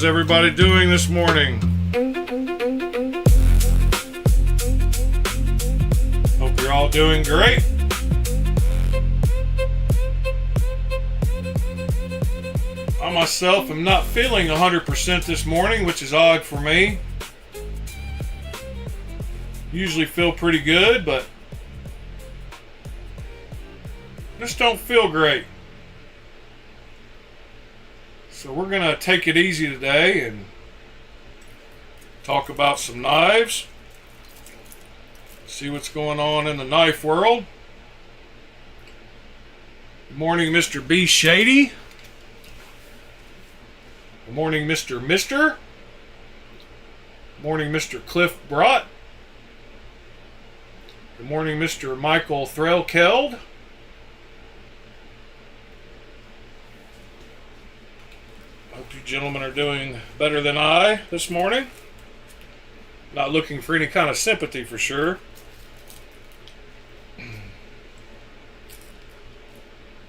How's everybody doing this morning? Hope you're all doing great. I myself am not feeling 100% this morning, which is odd for me. Usually feel pretty good, but just don't feel great. So we're going to take it easy today and talk about some knives. See what's going on in the knife world. Good morning, Mr. B. Shady. Good morning, Mr. Mister. Good morning, Mr. Cliff Brott. Good morning, Mr. Michael Threlkeld. Hope you gentlemen are doing better than I this morning. Not looking for any kind of sympathy for sure.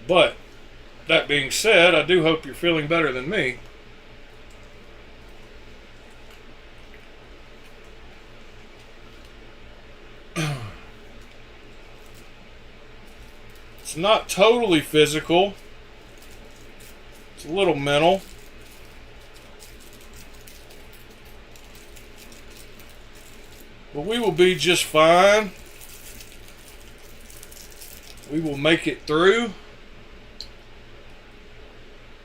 But, that being said, I do hope you're feeling better than me. It's not totally physical. It's a little mental. But we will be just fine. We will make it through.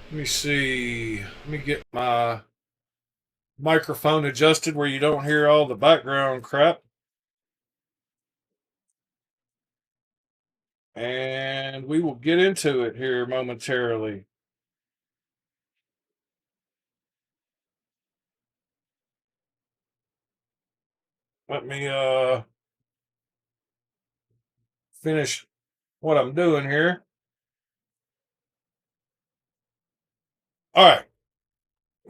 Let me see. Let me get my microphone adjusted where you don't hear all the background crap. And we will get into it here momentarily. Let me finish what I'm doing here. All right.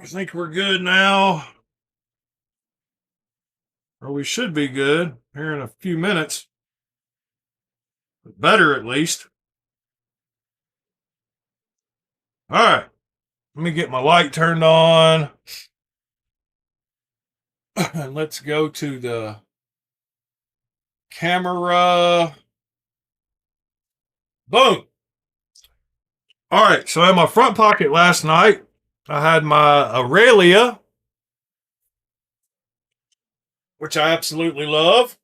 I think we're good now. Or we should be good here in a few minutes. Better at least. All right. Let me get my light turned on. And let's go to the camera. Boom. All right. So in my front pocket last night, I had my Aurelia, which I absolutely love.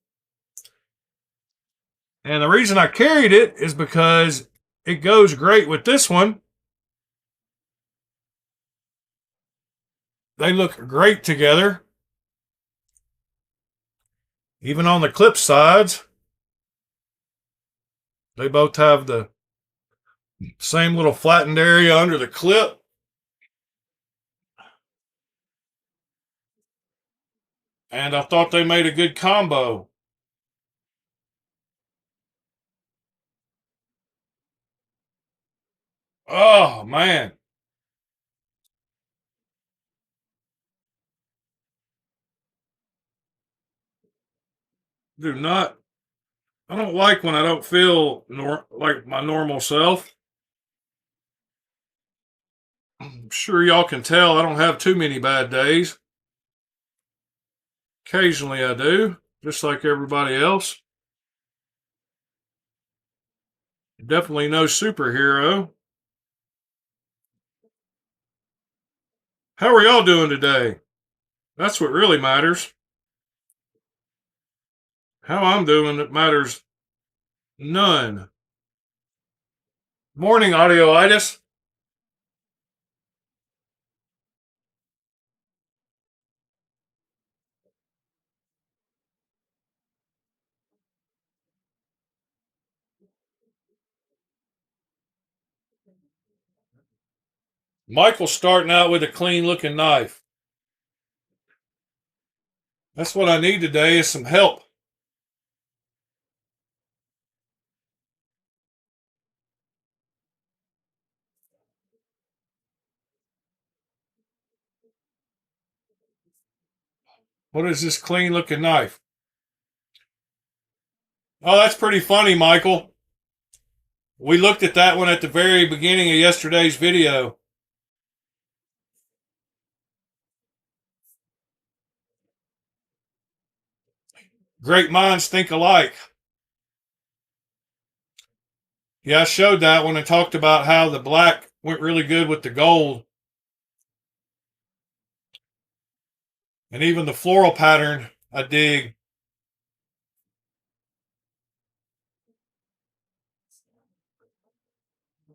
And the reason I carried it is because it goes great with this one. They look great together. Even on the clip sides, they both have the same little flattened area under the clip. And I thought they made a good combo. Oh, man. I don't like when I don't feel like my normal self. I'm sure y'all can tell I don't have too many bad days. Occasionally I do, just like everybody else. Definitely no superhero. How are y'all doing today? That's what really matters. How I'm doing, it matters none. Morning, Audioitis. Michael's starting out with a clean looking knife. That's what I need today is some help. What is this clean looking knife? Oh, that's pretty funny, Michael. We looked at that one at the very beginning of yesterday's video. Great minds think alike. Yeah, I showed that when I talked about how the black went really good with the gold. And even the floral pattern, I dig.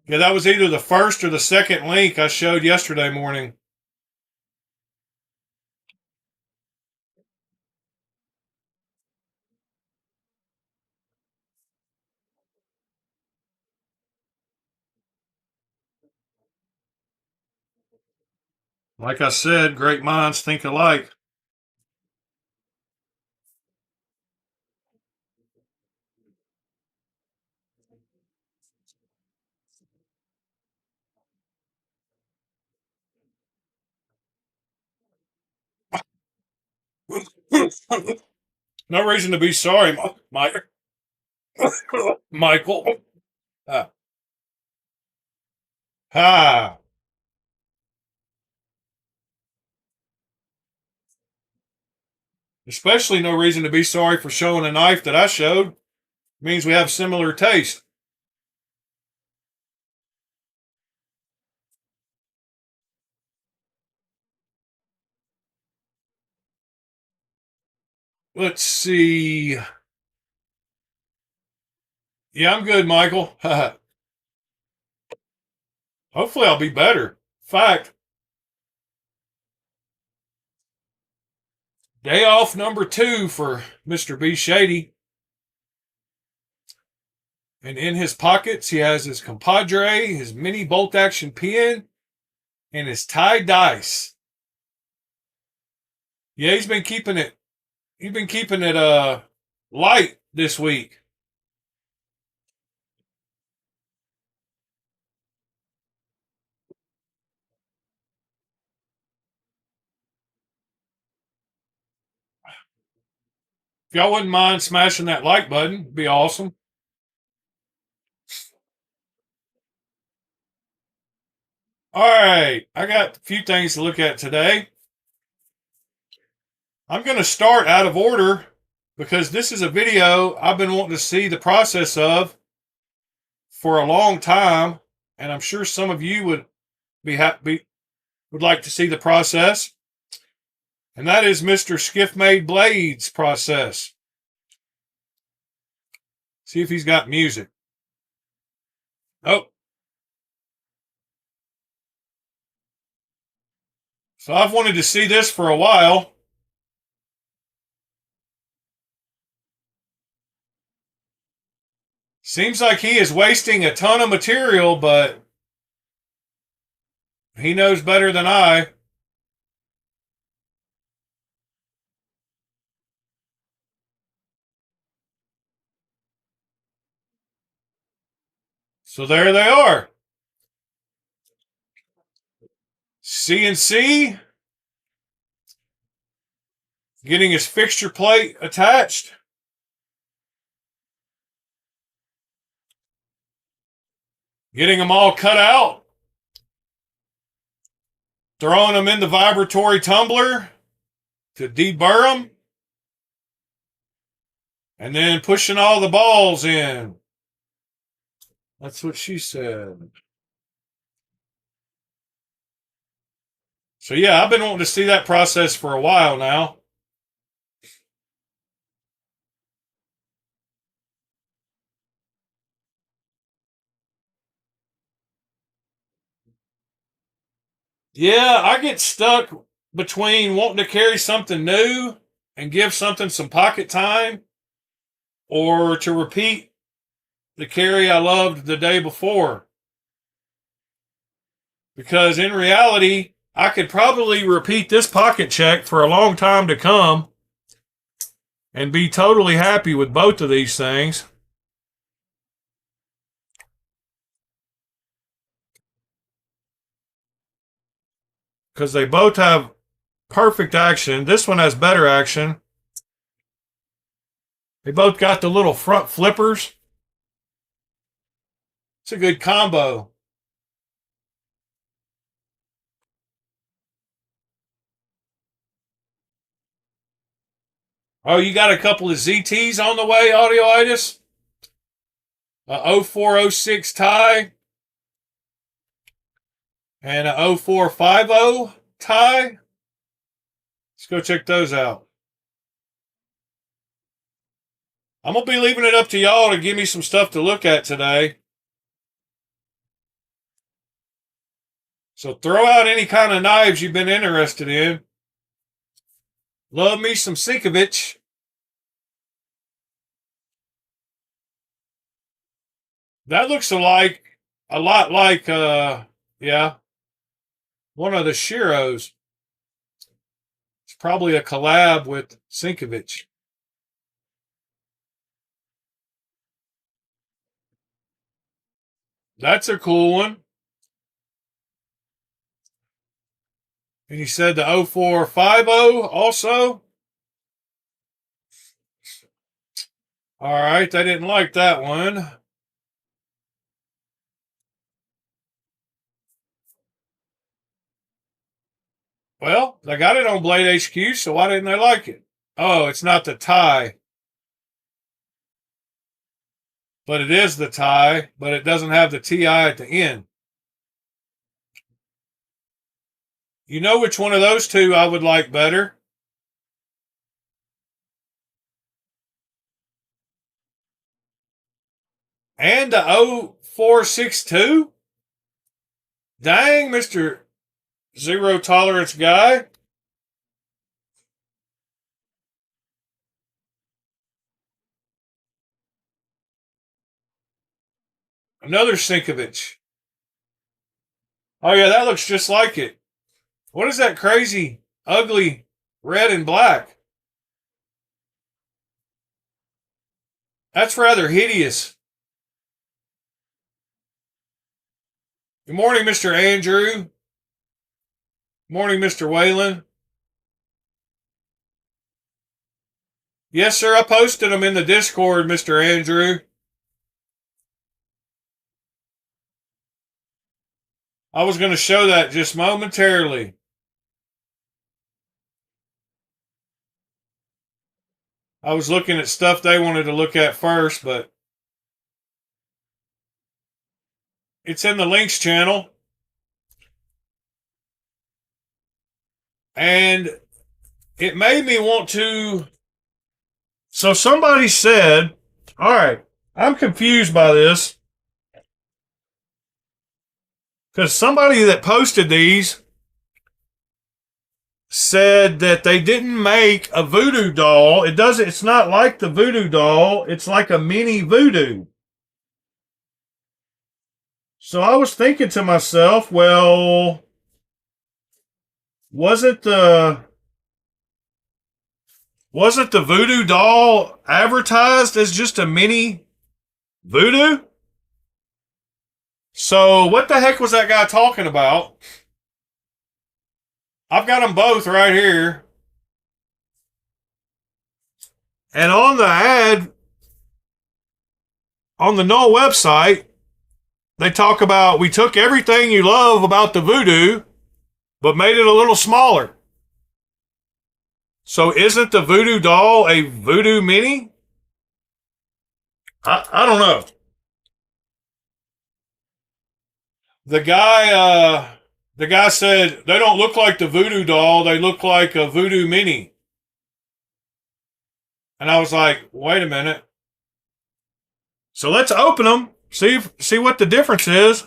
Yeah, that was either the first or the second link I showed yesterday morning. Like I said, great minds think alike. No reason to be sorry, Mike. Michael. Ah. Ah. Especially no reason to be sorry for showing a knife that I showed. It means we have similar taste. Let's see. Yeah, I'm good, Michael. Hopefully I'll be better. In fact, day off number 2 for Mr. B. Shady. And in his pockets, he has his compadre, his mini bolt action pen, and his tie dice. Yeah, he's been keeping it. He's been keeping it light this week. If y'all wouldn't mind smashing that like button, it'd be awesome. All right, I got a few things to look at today. I'm going to start out of order because this is a video I've been wanting to see the process of for a long time, and I'm sure some of you would be happy, would like to see the process, and that is Mr. Skiff Made Blades process. See if he's got music. Oh, so I've wanted to see this for a while. Seems like he is wasting a ton of material, but he knows better than I. So there they are. CNC getting his fixture plate attached. Getting them all cut out. Throwing them in the vibratory tumbler to deburr them. And then pushing all the balls in. That's what she said. So yeah, I've been wanting to see that process for a while now. Yeah, I get stuck between wanting to carry something new and give something some pocket time or to repeat the carry I loved the day before. Because in reality, I could probably repeat this pocket check for a long time to come and be totally happy with both of these things. Because they both have perfect action. This one has better action. They both got the little front flippers. It's a good combo. Oh, you got a couple of ZTs on the way, Audioitis? A 0406 tie and a 0450 tie. Let's go check those out. I'm going to be leaving it up to y'all to give me some stuff to look at today. So throw out any kind of knives you've been interested in. Love me some Sinkovich. That looks a lot like, yeah, one of the Shiros. It's probably a collab with Sinkovich. That's a cool one. And you said the 0450 also? All right, I didn't like that one. Well, they got it on Blade HQ, so why didn't they like it? Oh, it's not the tie. But it is the tie, but it doesn't have the TI at the end. You know which one of those two I would like better? And the 0462? Dang, Mr. Zero Tolerance guy. Another Sinkovich. Oh, yeah, that looks just like it. What is that crazy, ugly red and black? That's rather hideous. Good morning, Mr. Andrew. Good morning, Mr. Whalen. Yes, sir, I posted them in the Discord, Mr. Andrew. I was going to show that just momentarily. I was looking at stuff they wanted to look at first, but it's in the links channel. And it made me want to. So somebody said, all right, I'm confused by this. Because somebody that posted these said that they didn't make a voodoo doll. It's not like the voodoo doll. It's like a mini voodoo. So I was thinking to myself, well, wasn't the voodoo doll advertised as just a mini voodoo? So what the heck was that guy talking about? I've got them both right here. And on the ad, on the Null website, they talk about, we took everything you love about the voodoo, but made it a little smaller. So isn't the voodoo doll a voodoo mini? I don't know. The guy said they don't look like the voodoo doll, they look like a voodoo mini. And I was like, wait a minute. So let's open them, see what the difference is.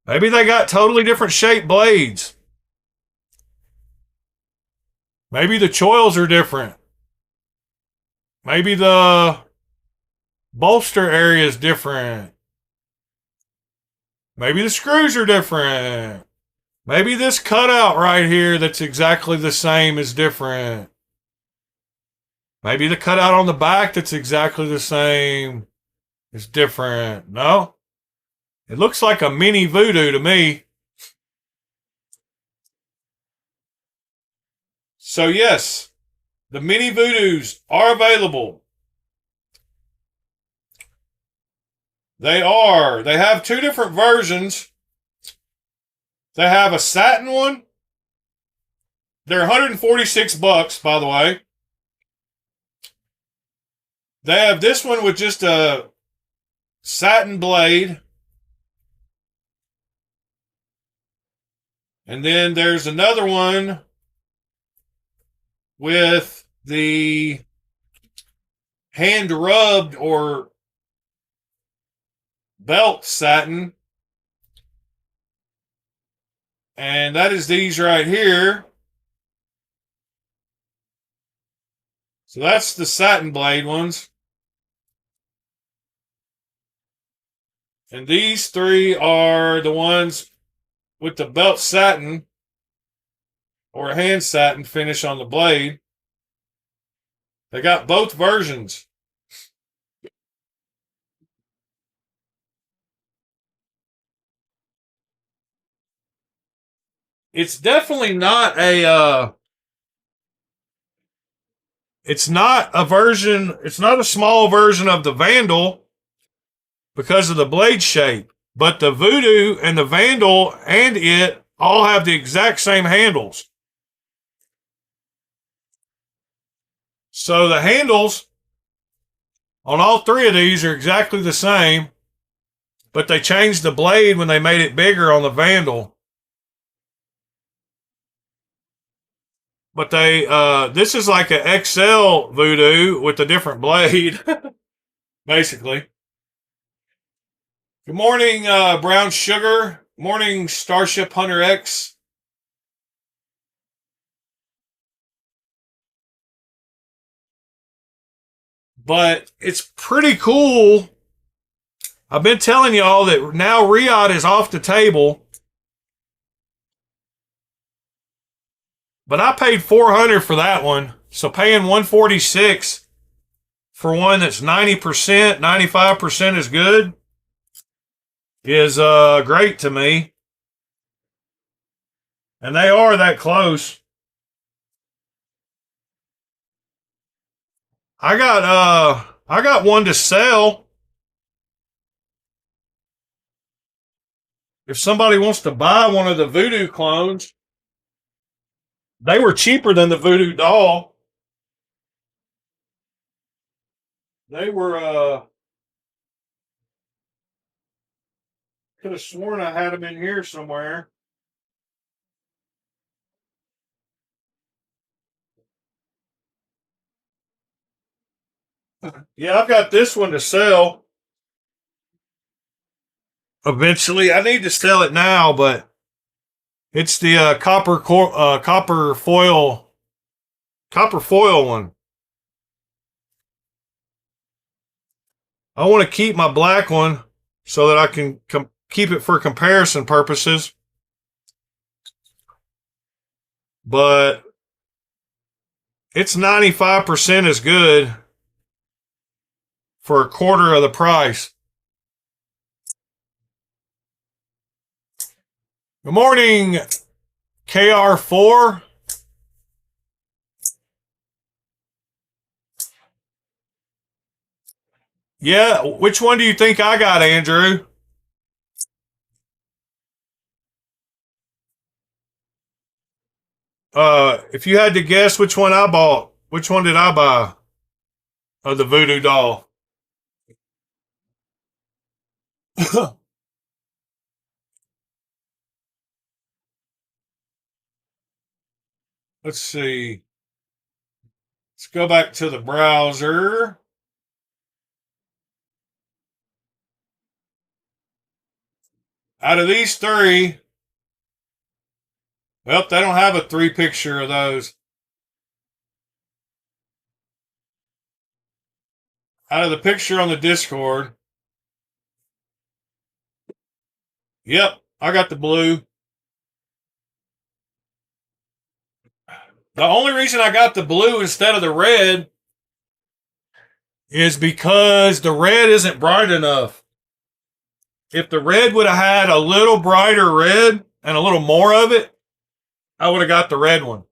Maybe they got totally different shaped blades. Maybe the choils are different. Maybe the bolster area is different. Maybe the screws are different. Maybe this cutout right here that's exactly the same is different. Maybe the cutout on the back that's exactly the same is different. No? It looks like a mini voodoo to me. So yes, the mini voodoos are available. They are. They have two different versions. They have a satin one. They're $146, by the way. They have this one with just a satin blade. And then there's another one with the hand rubbed or belt satin. And that is these right here. So that's the satin blade ones. And these three are the ones with the belt satin or hand satin finish on the blade. They got both versions. It's definitely not a it's not a version, it's not a small version of the Vandal because of the blade shape. But the Voodoo and the Vandal and it all have the exact same handles. So the handles on all three of these are exactly the same, but they changed the blade when they made it bigger on the Vandal. But they, this is like an XL Voodoo with a different blade, basically. Good morning, Brown Sugar. Morning, Starship Hunter X. But it's pretty cool. I've been telling y'all that now Riyadh is off the table. But I paid $400 for that one. So paying $146 for one that's 90%, 95% is good is great to me. And they are that close. I got one to sell. If somebody wants to buy one of the Voodoo clones, they were cheaper than the Voodoo doll. They were could have sworn I had them in here somewhere. Yeah, I've got this one to sell. Eventually, I need to sell it now, but it's the copper foil one. I want to keep my black one so that I can keep it for comparison purposes. But it's 95% as good for a quarter of the price. Good morning, KR4. Yeah, which one do you think I got, Andrew? If you had to guess which one I bought, which one did I buy of the Voodoo doll? Let's see. Let's go back to the browser. Out of these three, well, they don't have a three picture of those. Out of the picture on the Discord, yep, I got the blue. The only reason I got the blue instead of the red is because the red isn't bright enough. If the red would have had a little brighter red and a little more of it, I would have got the red one.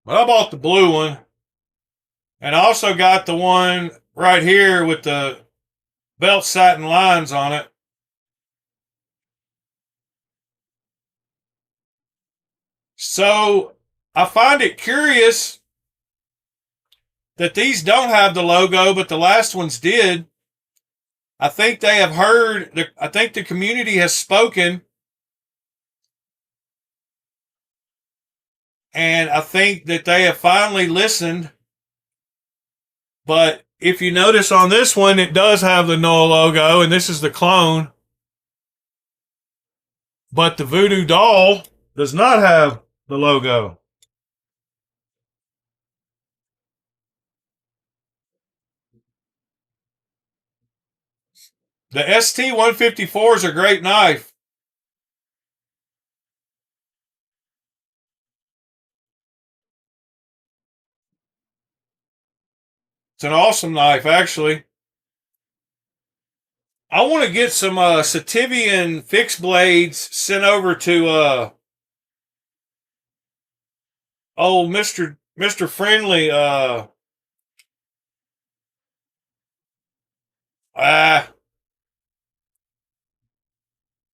But I bought the blue one. And I also got the one right here with the belt satin lines on it. So I find it curious that these don't have the logo, but the last ones did. I think they have heard, I think the community has spoken. And I think that they have finally listened. But if you notice on this one, it does have the Noah logo, and this is the clone. But the Voodoo doll does not have the logo. The ST-154 is a great knife. It's an awesome knife, actually. I want to get some Sativian fixed blades sent over to old Mr. Friendly.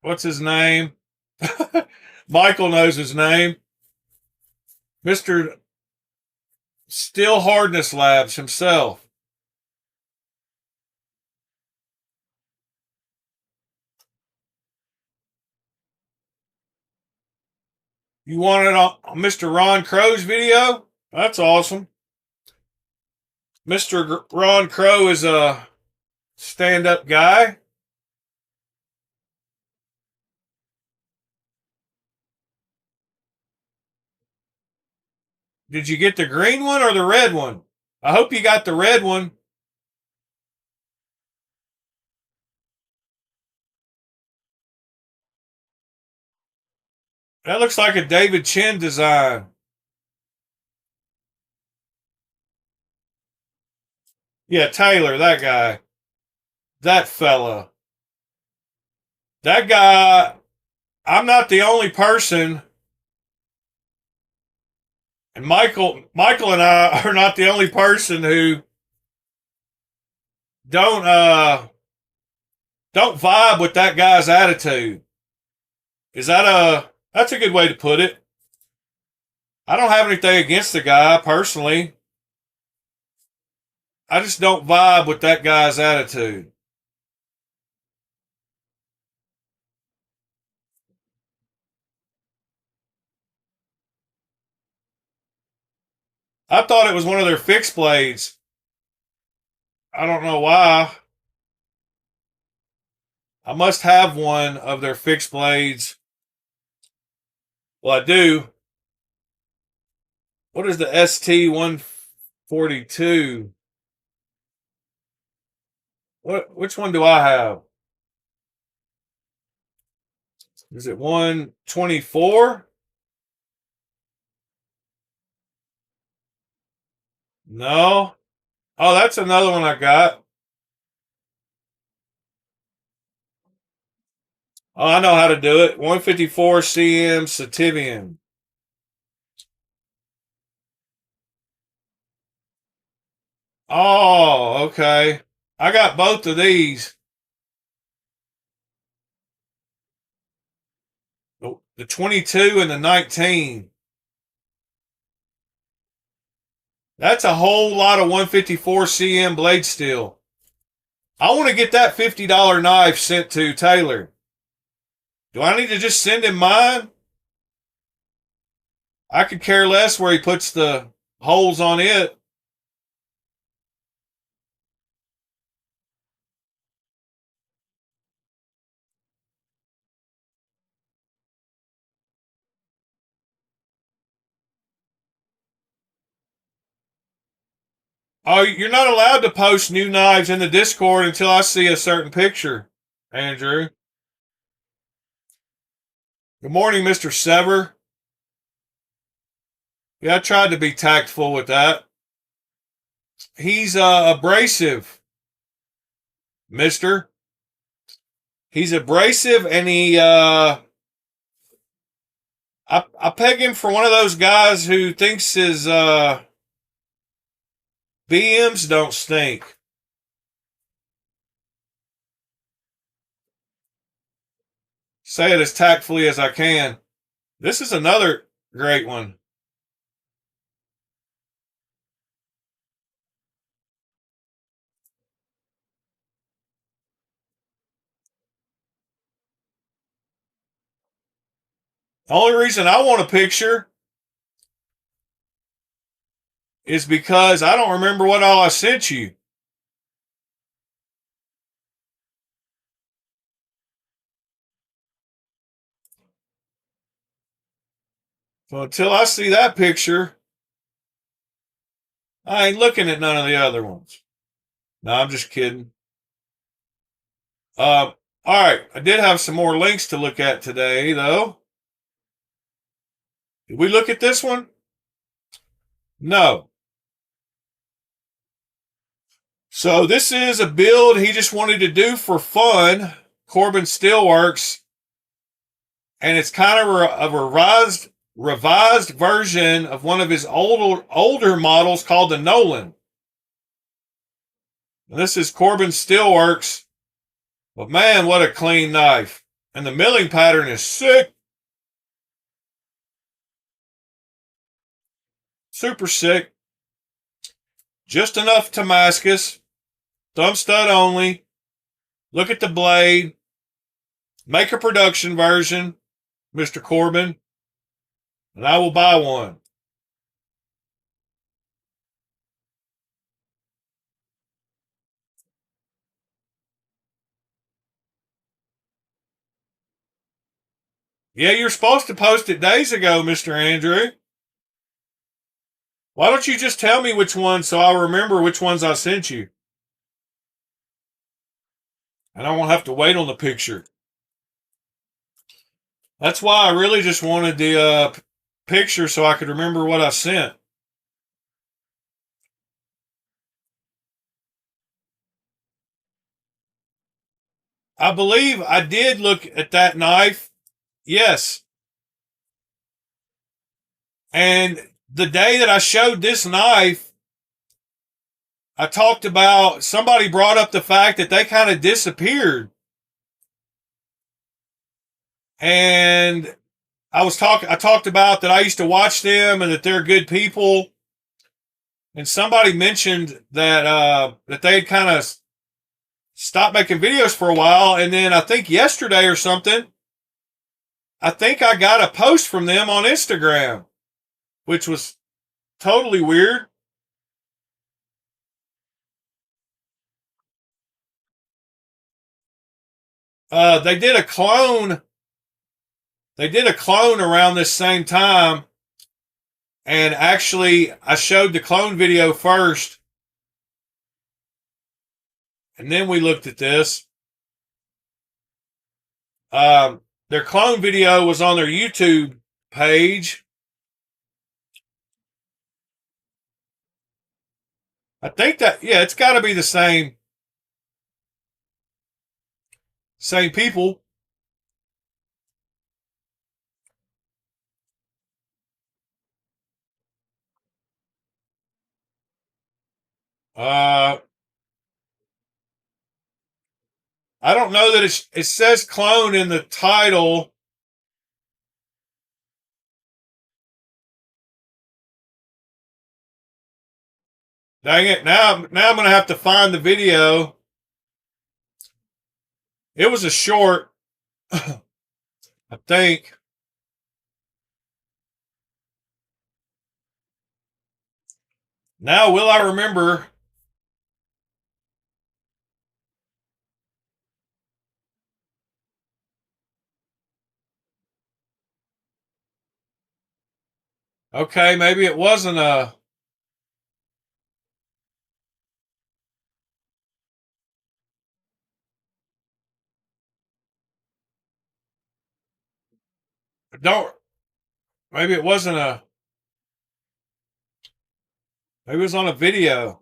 What's his name? Michael knows his name. Mr. Steel Hardness Labs himself. You want it on Mr. Ron Crow's video? That's awesome. Mr. Ron Crow is a stand-up guy. Did you get the green one or the red one? I hope you got the red one. That looks like a David Chin design. Yeah, Taylor, that guy. That fella. That guy, I'm not the only person, and Michael and I are not the only person who don't vibe with that guy's attitude. That's a good way to put it. I don't have anything against the guy personally. I just don't vibe with that guy's attitude. I thought it was one of their fixed blades. I don't know why. I must have one of their fixed blades. Well, I do. What is the ST-142? Which one do I have? Is it 124? No. Oh, that's another one I got. Oh, I know how to do it. 154 CM Sativian. Oh, okay. I got both of these. The 22 and the 19. That's a whole lot of 154 CM blade steel. I want to get that $50 knife sent to Taylor. Do I need to just send him mine? I could care less where he puts the holes on it. Oh, you're not allowed to post new knives in the Discord until I see a certain picture, Andrew. Good morning, Mr. Sever. Yeah, I tried to be tactful with that. He's abrasive, mister. He's abrasive, and I peg him for one of those guys who thinks his BMs don't stink. Say it as tactfully as I can. This is another great one. The only reason I want a picture is because I don't remember what all I sent you. So until I see that picture, I ain't looking at none of the other ones. No, I'm just kidding. All right, I did have some more links to look at today, though. Did we look at this one? No. So this is a build he just wanted to do for fun, Corbin Steelworks, and it's kind of a revised version of one of his older models called the Nolan. And this is Corbin Steelworks, but man, what a clean knife. And the milling pattern is sick. Super sick. Just enough Damascus. Thumb stud only. Look at the blade. Make a production version, Mr. Corbin, and I will buy one. Yeah, you're supposed to post it days ago, Mr. Andrew. Why don't you just tell me which ones so I'll remember which ones I sent you? And I won't have to wait on the picture. That's why I really just wanted the picture so I could remember what I sent. I believe I did look at that knife. Yes. And the day that I showed this knife, I talked about, somebody brought up the fact that they kind of disappeared. And I talked about that I used to watch them and that they're good people. And somebody mentioned that that they had kind of stopped making videos for a while, and then I think yesterday or something, I think I got a post from them on Instagram, which was totally weird. They did a clone. They did a clone around this same time, and actually, I showed the clone video first, and then we looked at this. Their clone video was on their YouTube page. I think that, yeah, it's got to be the same people. Uh, I don't know that it says clone in the title. Dang it. Now I'm going to have to find the video. It was a short, I think. Now, will I remember? Okay, maybe it wasn't a. Don't. Maybe it wasn't a. Maybe it was on a video.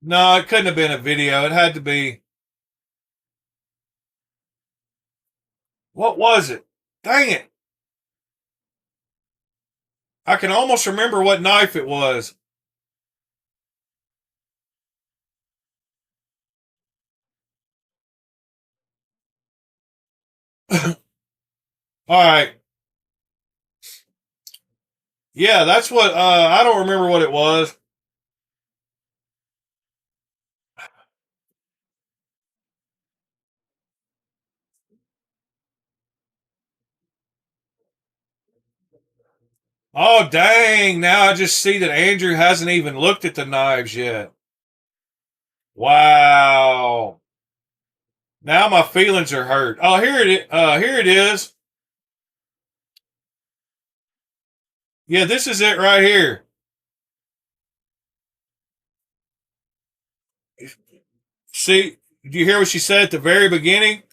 No, it couldn't have been a video. It had to be. What was it? Dang it. I can almost remember what knife it was. All right. Yeah, that's what. I don't remember what it was. Oh, dang. Now I just see that Andrew hasn't even looked at the knives yet. Wow. Now my feelings are hurt. Oh, here it is. Yeah, this is it right here. See, do you hear what she said at the very beginning?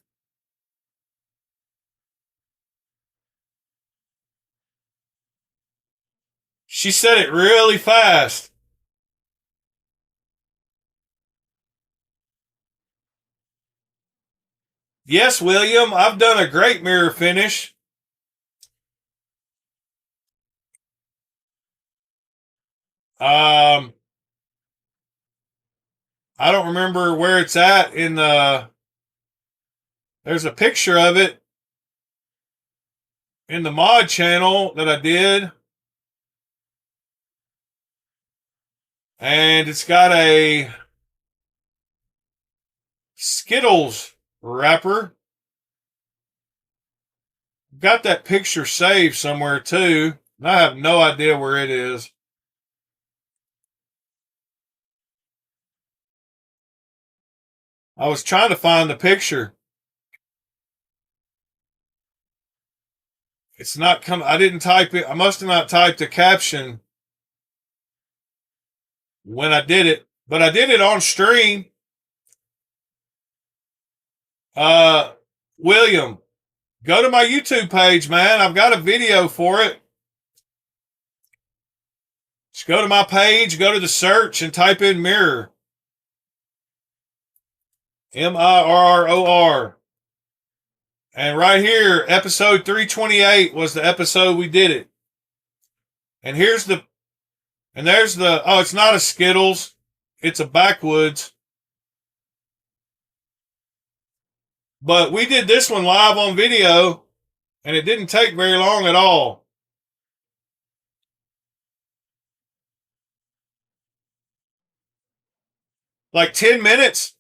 She said it really fast. Yes, William, I've done a great mirror finish. I don't remember where it's at in the. There's a picture of it in the mod channel that I did. And it's got a Skittles wrapper. Got that picture saved somewhere too. And I have no idea where it is. I was trying to find the picture. It's not coming. I didn't type it. I must have not typed the caption when I did it, but I did it on stream. William, go to my YouTube page, man. I've got a video for it. Just go to my page, go to the search, and type in mirror. MIRROR. And right here, episode 328 was the episode we did it. And there's the, oh, it's not a Skittles. It's a Backwoods. But we did this one live on video, and it didn't take very long at all. Like 10 minutes.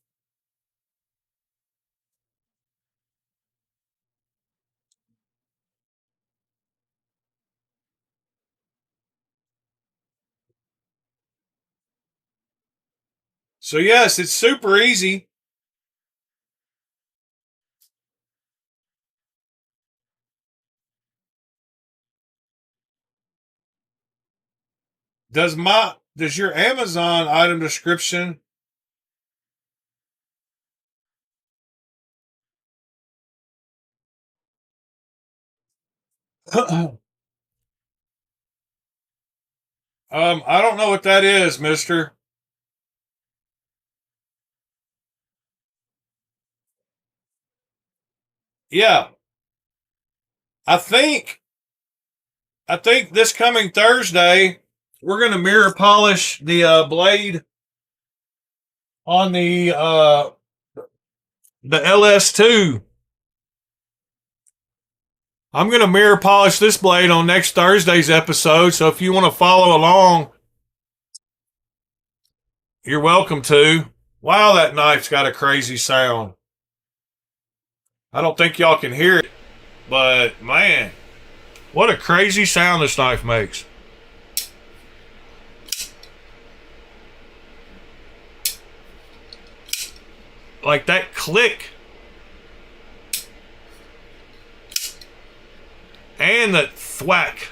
So yes, it's super easy. Does your Amazon item description I don't know what that is, mister. Yeah. I think this coming Thursday we're going to mirror polish the blade on the LS2. I'm going to mirror polish this blade on next Thursday's episode, so if you want to follow along, you're welcome to. Wow, that knife's got a crazy sound. I don't think y'all can hear it, but man, what a crazy sound this knife makes. Like that click. And the thwack.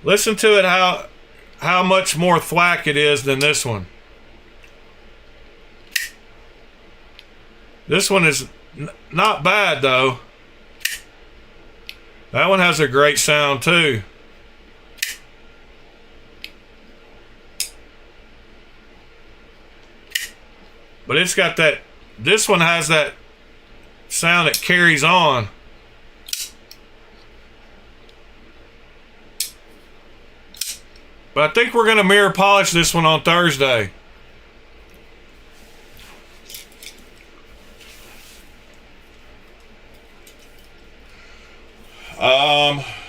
Listen to it how much more thwack it is than this one. This one is not bad though. That one has a great sound too. But it's got that, this one has that sound that carries on. But I think we're going to mirror polish this one on Thursday.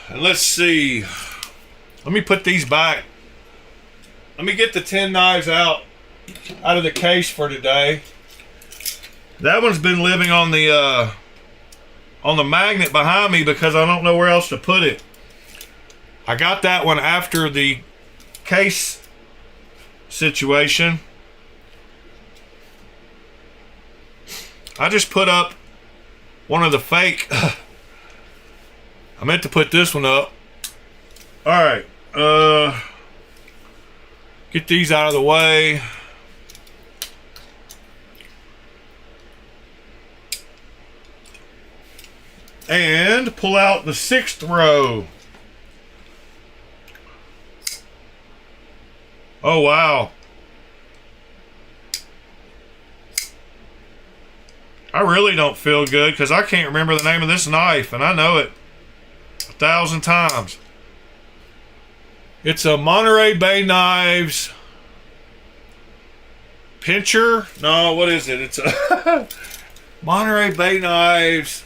And let's see. Let me put these back. Let me get the 10 knives out of the case for today. That one's been living on the on the magnet behind me because I don't know where else to put it. I got that one after the case situation. I just put up one of the fake. I meant to put this one up. All right. Get these out of the way. And pull out the 6th row. Oh, wow. I really don't feel good because I can't remember the name of this knife, and I know it 1,000 times. It's a Monterey Bay Knives pincher. No, what is it? It's a Monterey Bay Knives.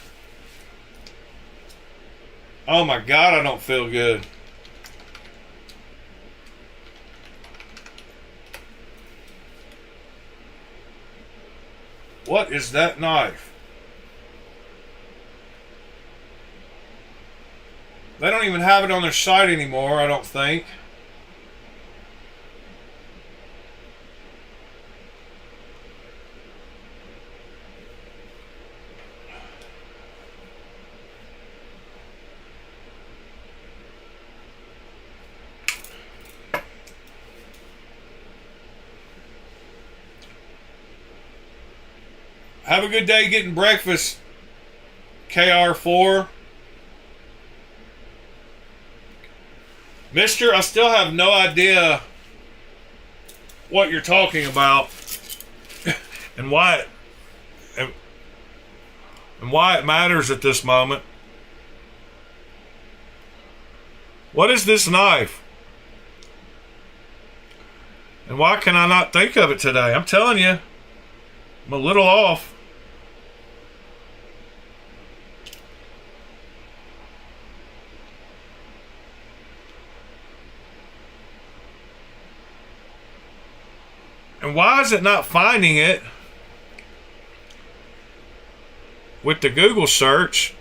Oh my God, I don't feel good. What is that knife? They don't even have it on their site anymore, I don't think. Have a good day getting breakfast, KR4. Mister, I still have no idea what you're talking about and why it matters at this moment. What is this knife? And why can I not think of it today? I'm telling you, I'm a little off. And why is it not finding it with the Google search?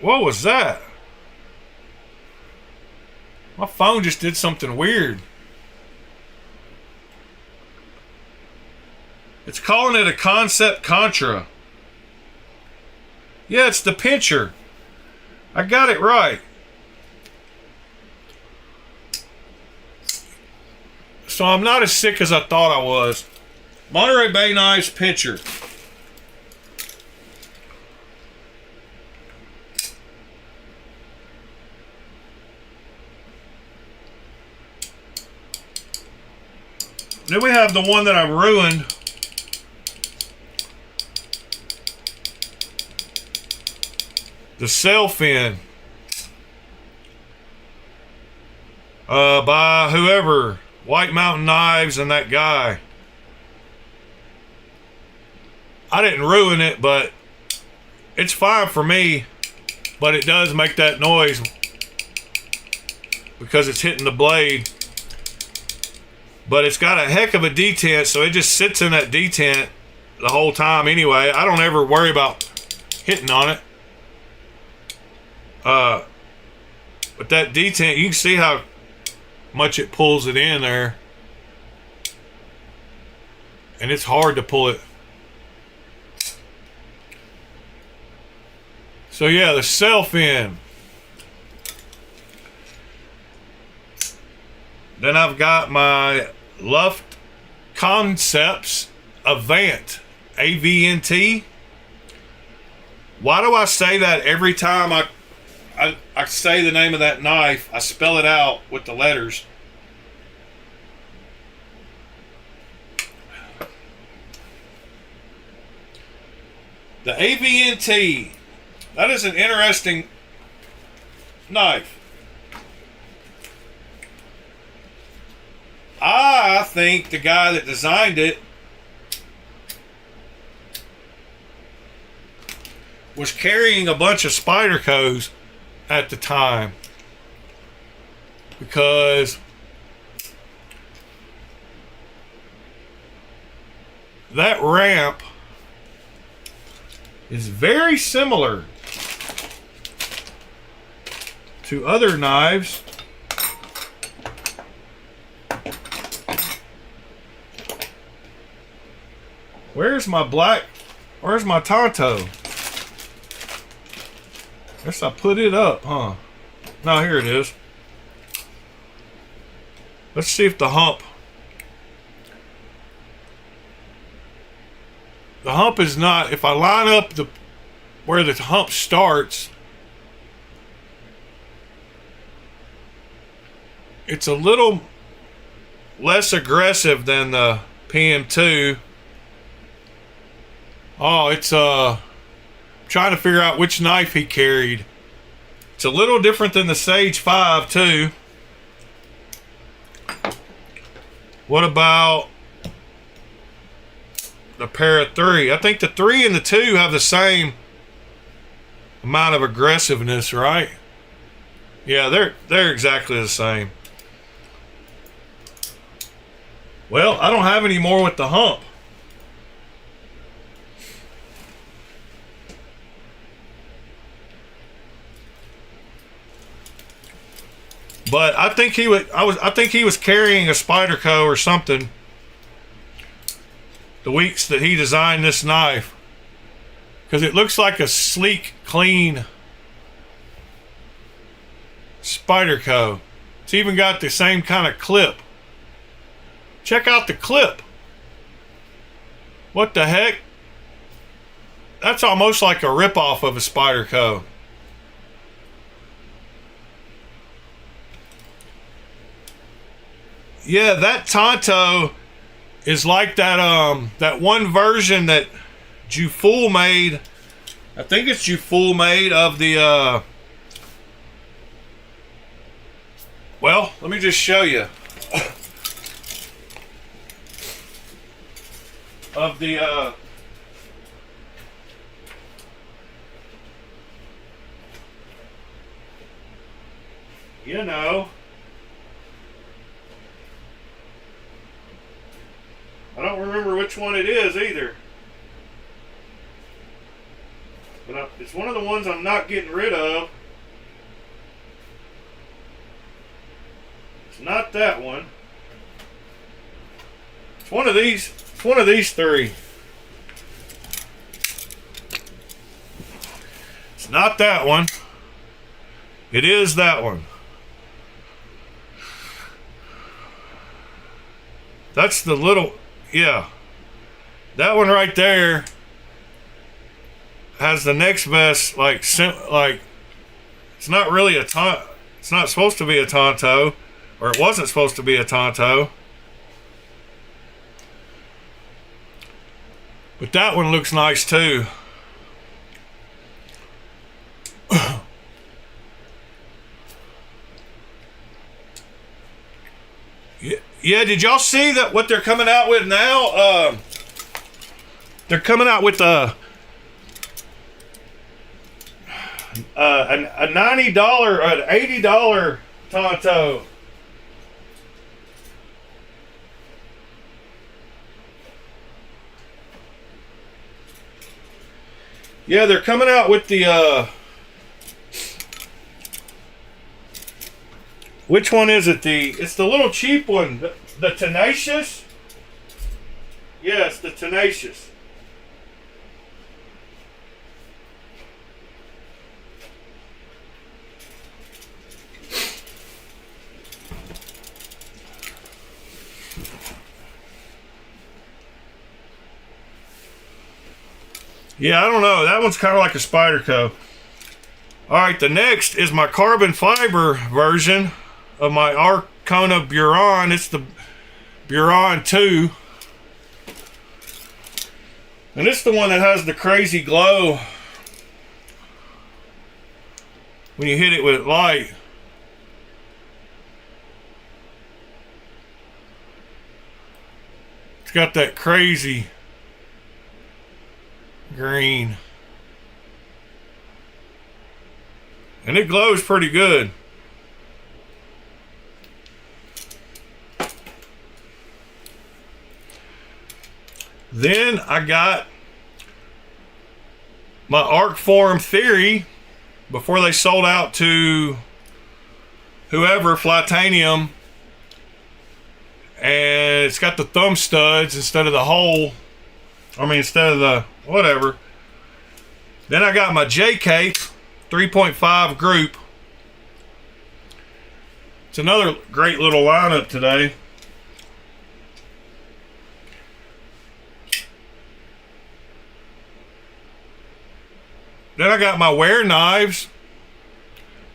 What was that? My phone just did something weird. It's calling it a Concept Contra. Yeah, it's the pincher. I got it right. So I'm not as sick as I thought I was. Monterey Bay Knives pincher. Then we have the one that I ruined. The sail fin. By whoever. White Mountain Knives and that guy. I didn't ruin it, but it's fine for me. But it does make that noise because it's hitting the blade. But it's got a heck of a detent, so it just sits in that detent the whole time anyway. I don't ever worry about hitting on it. But that detent, you can see how much it pulls it in there. And it's hard to pull it. So yeah, the sail fin. Then I've got my Luft Concepts Avant, AVNT. Why do I say that every time I say the name of that knife? I spell it out with the letters. The AVNT. That is an interesting knife. I think the guy that designed it was carrying a bunch of Spydercos at the time, because that ramp is very similar to other knives. Where's my Tonto? Guess I put it up, huh? No, here it is. Let's see if the hump is not, if I line up where the hump starts, it's a little less aggressive than the PM2. Oh, it's trying to figure out which knife he carried. It's a little different than the Sage 5 too. What about the Para 3? I think the 3 and the 2 have the same amount of aggressiveness, right? Yeah, they're exactly the same. Well, I don't have any more with the hump. But I think he was carrying a Spyderco or something the weeks that he designed this knife, because it looks like a sleek, clean Spyderco. It's even got the same kind of clip. Check out the clip. What the heck? That's almost like a ripoff of a Spyderco. Yeah, that Tonto is like that one version that Jufull made. I think it's Jufull made of the well, let me just show you. Of the you know, I don't remember which one it is either, but it's one of the ones I'm not getting rid of. It's not that one. It's one of these. It's one of these three. It's not that one. It is that one. That's the little, yeah. That one right there has the next best, like it's not really a it's not supposed to be a Tonto, or it wasn't supposed to be a Tonto. But that one looks nice too. Yeah, did y'all see that what they're coming out with now? They're coming out with a $90 or an $80 Tonto. Yeah, they're coming out with the which one is it? It's the little cheap one, the Tenacious. Yes, the Tenacious. Yeah, I don't know. That one's kind of like a Spyderco. All right, the next is my carbon fiber version of my Arcona Buron. It's the Buron 2. And it's the one that has the crazy glow when you hit it with light. It's got that crazy green. And it glows pretty good. Then I got my Arcform Theory before they sold out to whoever, Flytanium, and it's got the thumb studs instead of the hole. I mean, instead of the whatever. Then I got my J-Cape 3.5 group. It's another great little lineup today. Then I got my wear knives.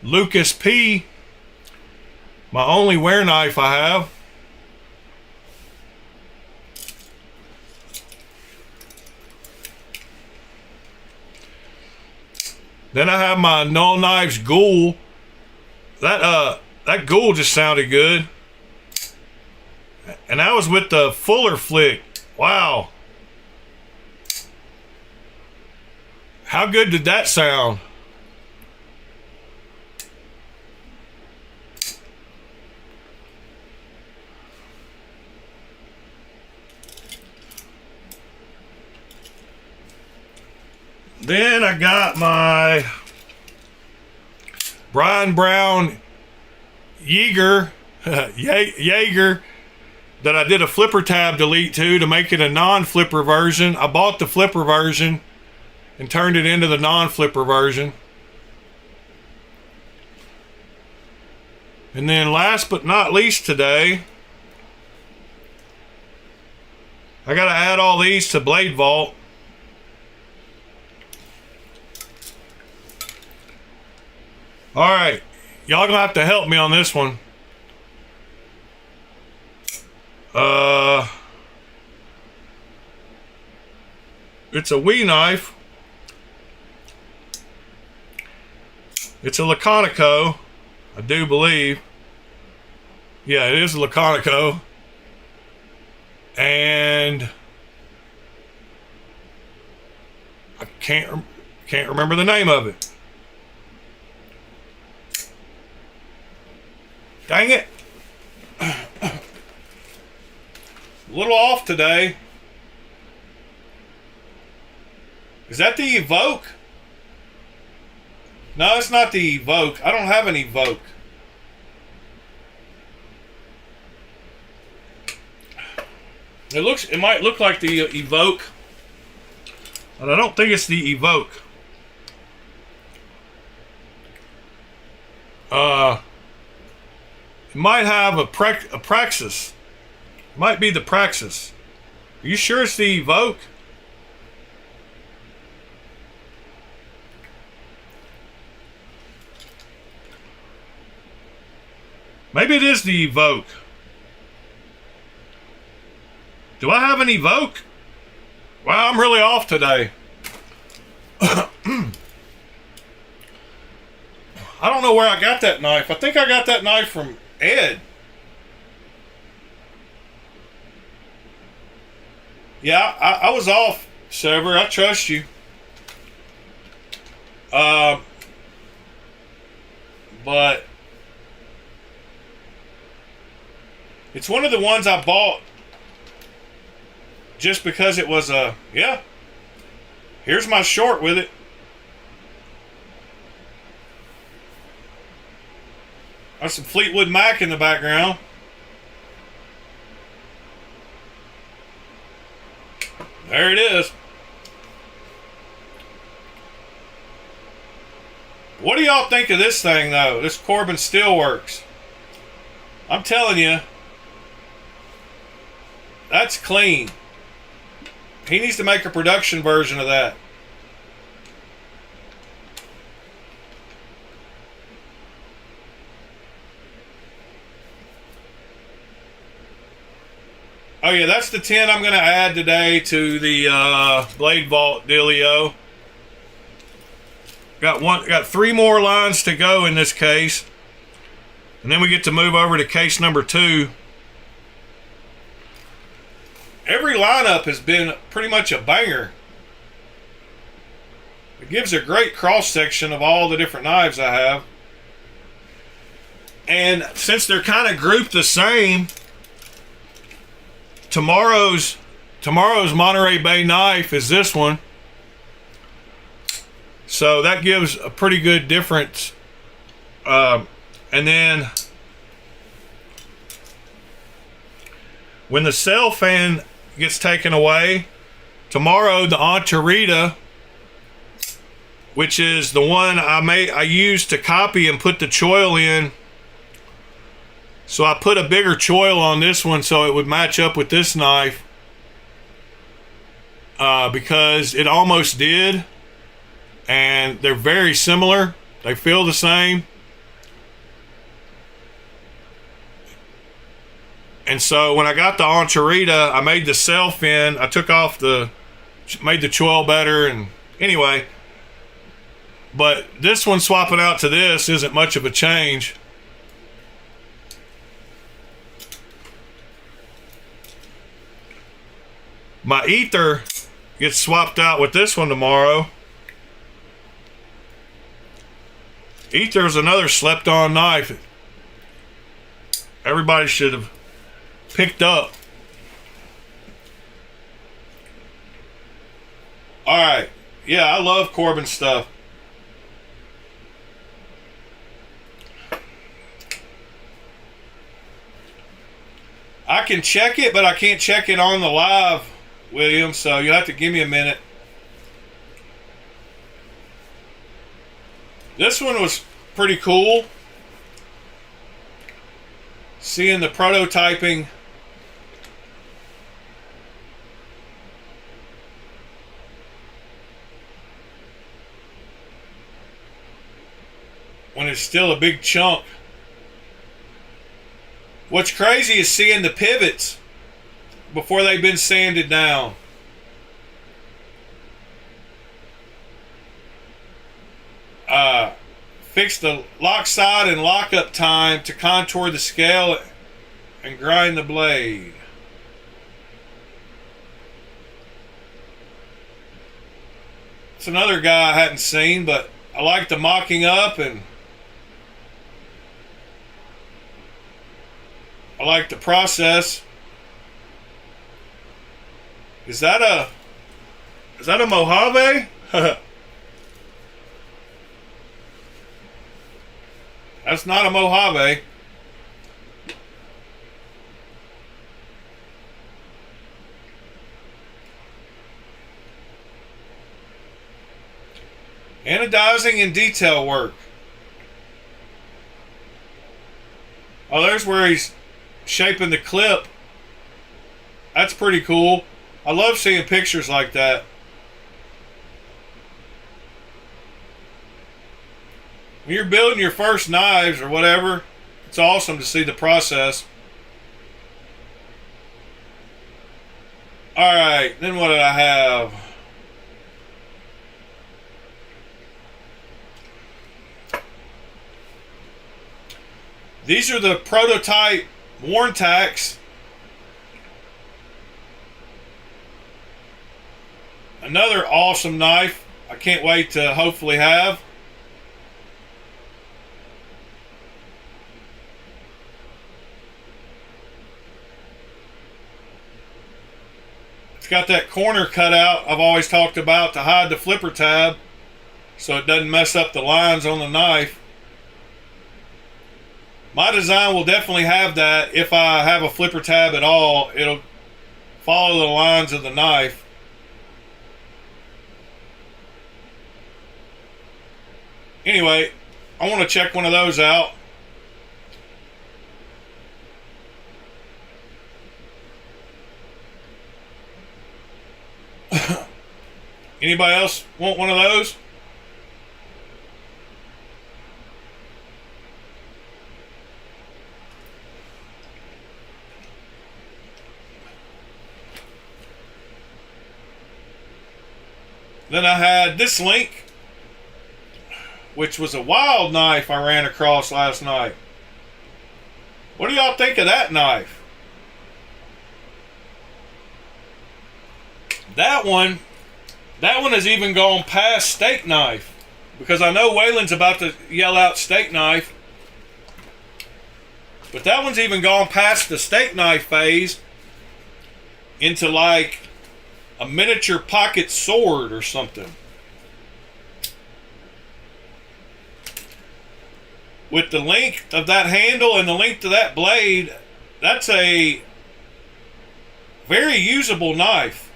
Lucas P. My only wear knife I have. Then I have my Null Knives Ghoul. That Ghoul just sounded good. And that was with the Fuller Flick. Wow. How good did that sound? Then I got my Brian Brown Jaeger that I did a flipper tab delete to make it a non-flipper version. I bought the flipper version and turned it into the non-flipper version. And then last but not least today, I gotta add all these to Blade Vault. Alright, y'all gonna have to help me on this one. It's a Wee knife. It's a Laconico, I do believe. Yeah, it is a Laconico. And I can't remember the name of it. Dang it. A little off today. Is that the Evoke? No, it's not the Evoke. I don't have an Evoke. It might look like the Evoke, but I don't think it's the Evoke. It might have a Praxis. It might be the Praxis. Are you sure it's the Evoke? Maybe it is the Evoke. Do I have an Evoke? Wow, I'm really off today. I don't know where I got that knife. I think I got that knife from Ed. Yeah, I was off, Sever. I trust you. But it's one of the ones I bought just because it was a, yeah. Here's my short with it. There's some Fleetwood Mac in the background. There it is. What do y'all think of this thing, though? This Corbin Steelworks. I'm telling you, that's clean. He needs to make a production version of that. Oh yeah, that's the 10 I'm going to add today to the Blade Vault dealio. Got 3 more lines to go in this case. And then we get to move over to case number 2. Every lineup has been pretty much a banger. It gives a great cross section of all the different knives I have. And since they're kind of grouped the same, tomorrow's tomorrow's Monterey Bay knife is this one. So that gives a pretty good difference. And then when the cell fan gets taken away, tomorrow the Ontarita, which is the one I used to copy and put the choil in. So I put a bigger choil on this one so it would match up with this knife, because it almost did, and they're very similar. They feel the same. And so when I got the Ontarita, I made the cell fin. I took off made the choil better, and anyway. But this one swapping out to this isn't much of a change. My ether gets swapped out with this one tomorrow. Ether is another slept-on knife. Everybody should have picked up. All right. Yeah, I love Corbin stuff. I can check it, but I can't check it on the live, William, so you'll have to give me a minute. This one was pretty cool. Seeing the prototyping. When it's still a big chunk. What's crazy is seeing the pivots before they've been sanded down. Fix the lock side and lockup time to contour the scale and grind the blade. It's another guy I hadn't seen, but I like the mocking up, and I like the process. Is that a Mojave? That's not a Mojave. Anodizing and detail work. Oh, there's where he's shaping the clip. That's pretty cool. I love seeing pictures like that. When you're building your first knives or whatever, it's awesome to see the process. Alright, then what did I have? These are the prototype worn tacks. Another awesome knife I can't wait to hopefully have. It's got that corner cut out I've always talked about to hide the flipper tab so it doesn't mess up the lines on the knife. My design will definitely have that. If I have a flipper tab at all, it'll follow the lines of the knife. Anyway, I want to check one of those out. Anybody else want one of those? Then I had this link, which was a wild knife I ran across last night. What do y'all think of that knife? That one has even gone past steak knife, because I know Waylon's about to yell out steak knife, but that one's even gone past the steak knife phase into like a miniature pocket sword or something. With the length of that handle and the length of that blade, that's a very usable knife.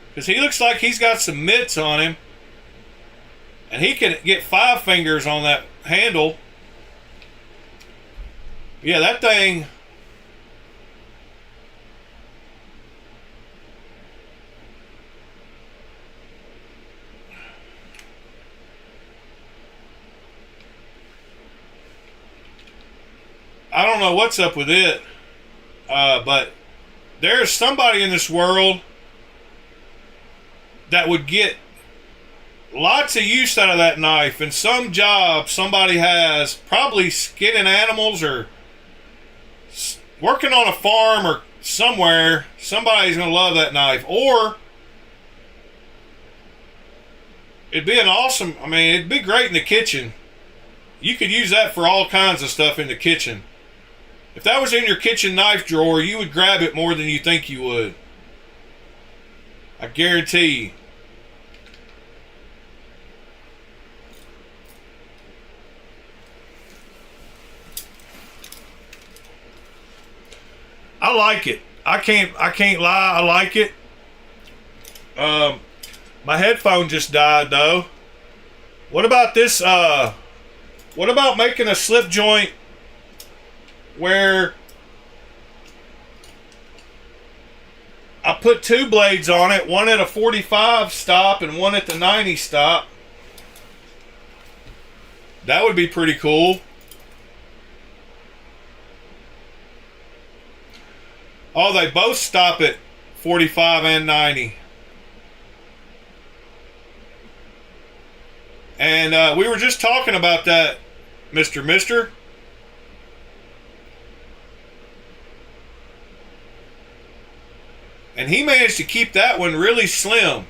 Because he looks like he's got some mitts on him. And he can get 5 fingers on that handle. Yeah, that thing... I don't know what's up with it, but there's somebody in this world that would get lots of use out of that knife. In some job somebody has, probably skinning animals or working on a farm or somewhere, somebody's going to love that knife. Or it'd be an awesome, I mean, it'd be great in the kitchen. You could use that for all kinds of stuff in the kitchen. If that was in your kitchen knife drawer, you would grab it more than you think you would. I guarantee you. I like it. I can't lie, I like it. My headphone just died though. What about this, what about making a slip joint where I put 2 blades on it, one at a 45 stop and one at the 90 stop? That would be pretty cool. Oh, they both stop at 45 and 90. And we were just talking about that, Mister. And he managed to keep that one really slim.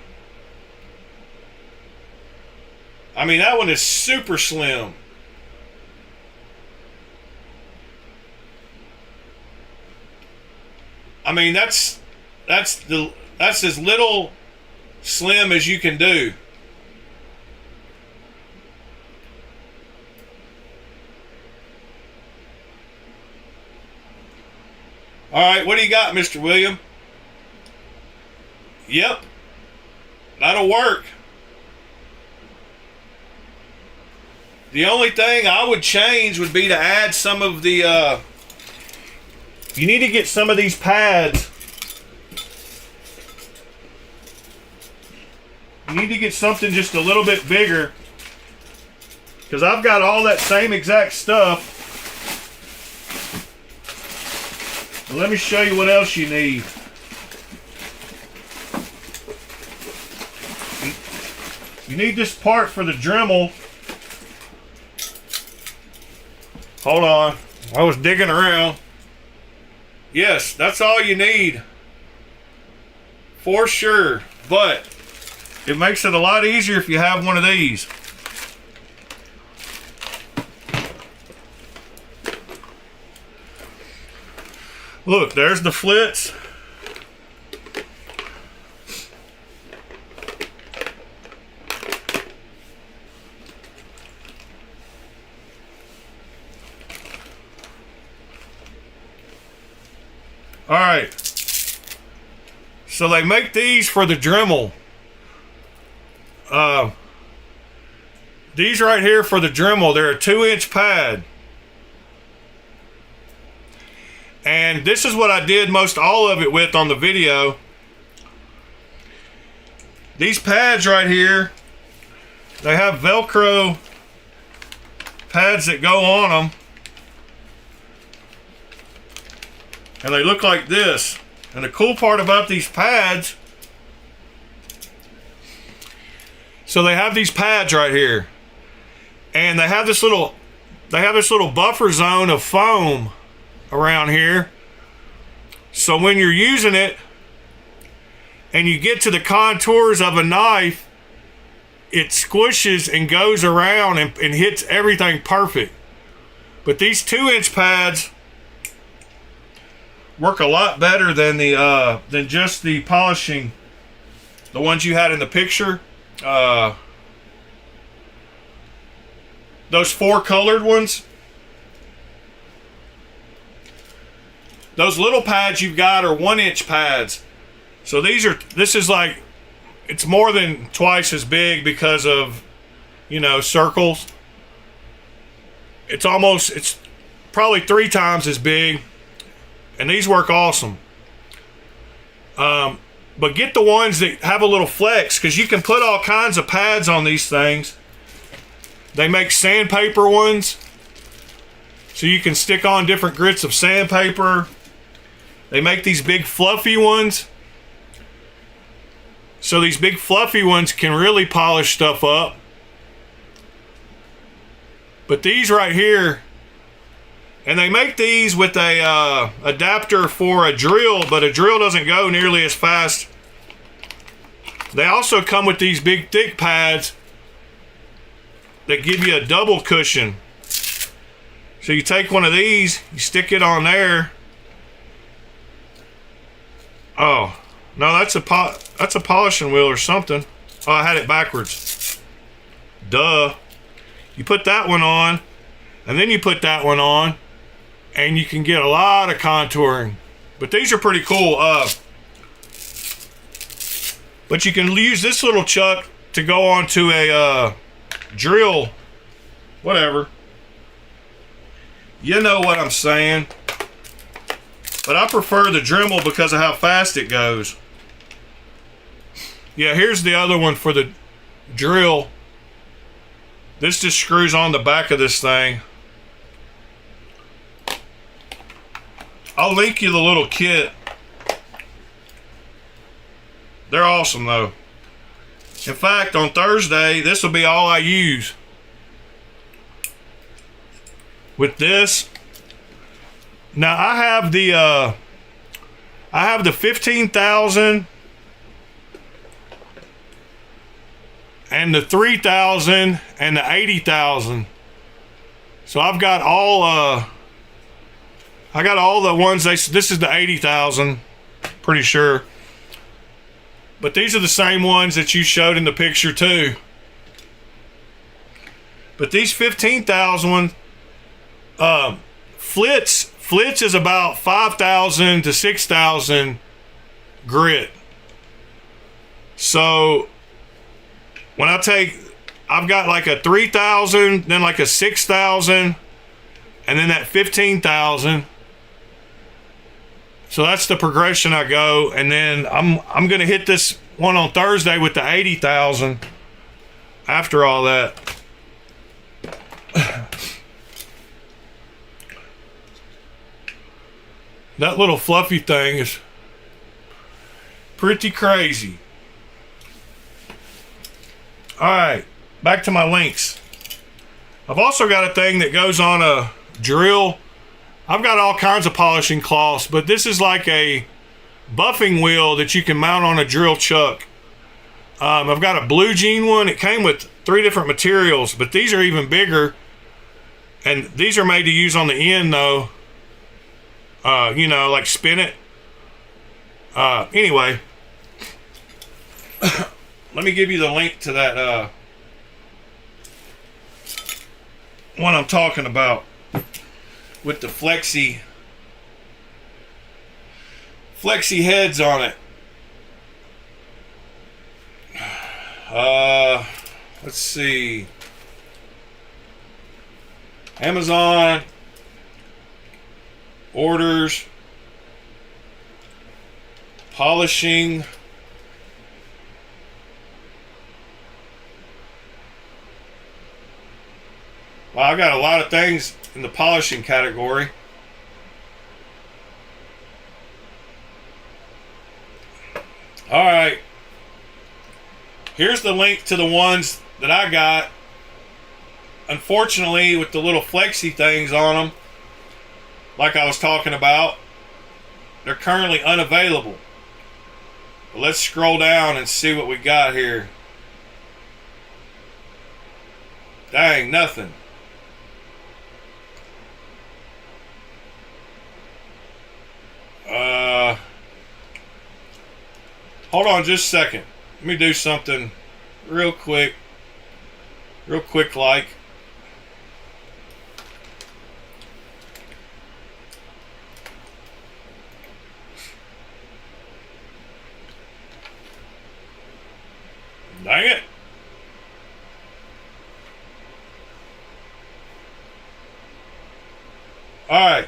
I mean, that one is super slim. I mean, that's as little slim as you can do. All right, what do you got, Mr. William? Yep, that'll work. The only thing I would change would be to add some of the, you need to get some of these pads. You need to get something just a little bit bigger, because I've got all that same exact stuff. And let me show you what else you need. You need this part for the Dremel. Hold on, I was digging around. Yes, that's all you need. For sure. But it makes it a lot easier if you have one of these. Look, there's the flits. All right, so they make these for the Dremel. These right here for the Dremel, they're a 2-inch pad. And this is what I did most all of it with on the video. These pads right here, they have Velcro pads that go on them. And they look like this. And the cool part about these pads, so they have these pads right here, and they have this little buffer zone of foam around here. So when you're using it and you get to the contours of a knife, it squishes and goes around and hits everything perfect. But these 2-inch pads work a lot better than the than just the polishing, the ones you had in the picture. Those 4 colored ones, those little pads you've got are 1-inch pads. So this is like, it's more than twice as big because of, you know, circles. It's probably 3 times as big, and these work awesome. But get the ones that have a little flex, because you can put all kinds of pads on these things. They make sandpaper ones, so you can stick on different grits of sandpaper. They make these big fluffy ones. So these big fluffy ones can really polish stuff up. But these right here, and they make these with a adapter for a drill, but a drill doesn't go nearly as fast. They also come with these big thick pads that give you a double cushion. So you take one of these, you stick it on there. Oh, no, that's a polishing wheel or something. Oh, I had it backwards. Duh. You put that one on, and then you put that one on, and you can get a lot of contouring. But these are pretty cool. But you can use this little chuck to go onto a drill, whatever. You know what I'm saying. But I prefer the Dremel because of how fast it goes. Yeah, here's the other one for the drill. This just screws on the back of this thing. I'll link you the little kit. They're awesome though. In fact, on Thursday, this will be all I use. With this. Now I have the 15,000 and the 3,000 and the 80,000. So I've got all I got all the ones this is the 80,000, pretty sure. But these are the same ones that you showed in the picture too. But these 15,000 ones, Flitz is about 5,000 to 6,000 grit. So when I've got like a 3,000, then like a 6,000, and then that 15,000. So that's the progression I go, and then I'm gonna hit this one on Thursday with the 80,000. After all that. That little fluffy thing is pretty crazy. Alright, back to my links. I've also got a thing that goes on a drill. I've got all kinds of polishing cloths, but this is like a buffing wheel that you can mount on a drill chuck. I've got a blue jean one. It came with 3 different materials, but these are even bigger. And these are made to use on the end though. You know, like spin it. Anyway. Let me give you the link to that one I'm talking about. With the flexi heads on it. Let's see. Amazon orders, polishing, well, I got a lot of things in the polishing category. All right, here's the link to the ones that I got. Unfortunately, with the little flexi things on them, like I was talking about, they're currently unavailable. But let's scroll down and see what we got here. Dang, nothing. hold on just a second. Let me do something real quick. Real quick like. Dang it. All right.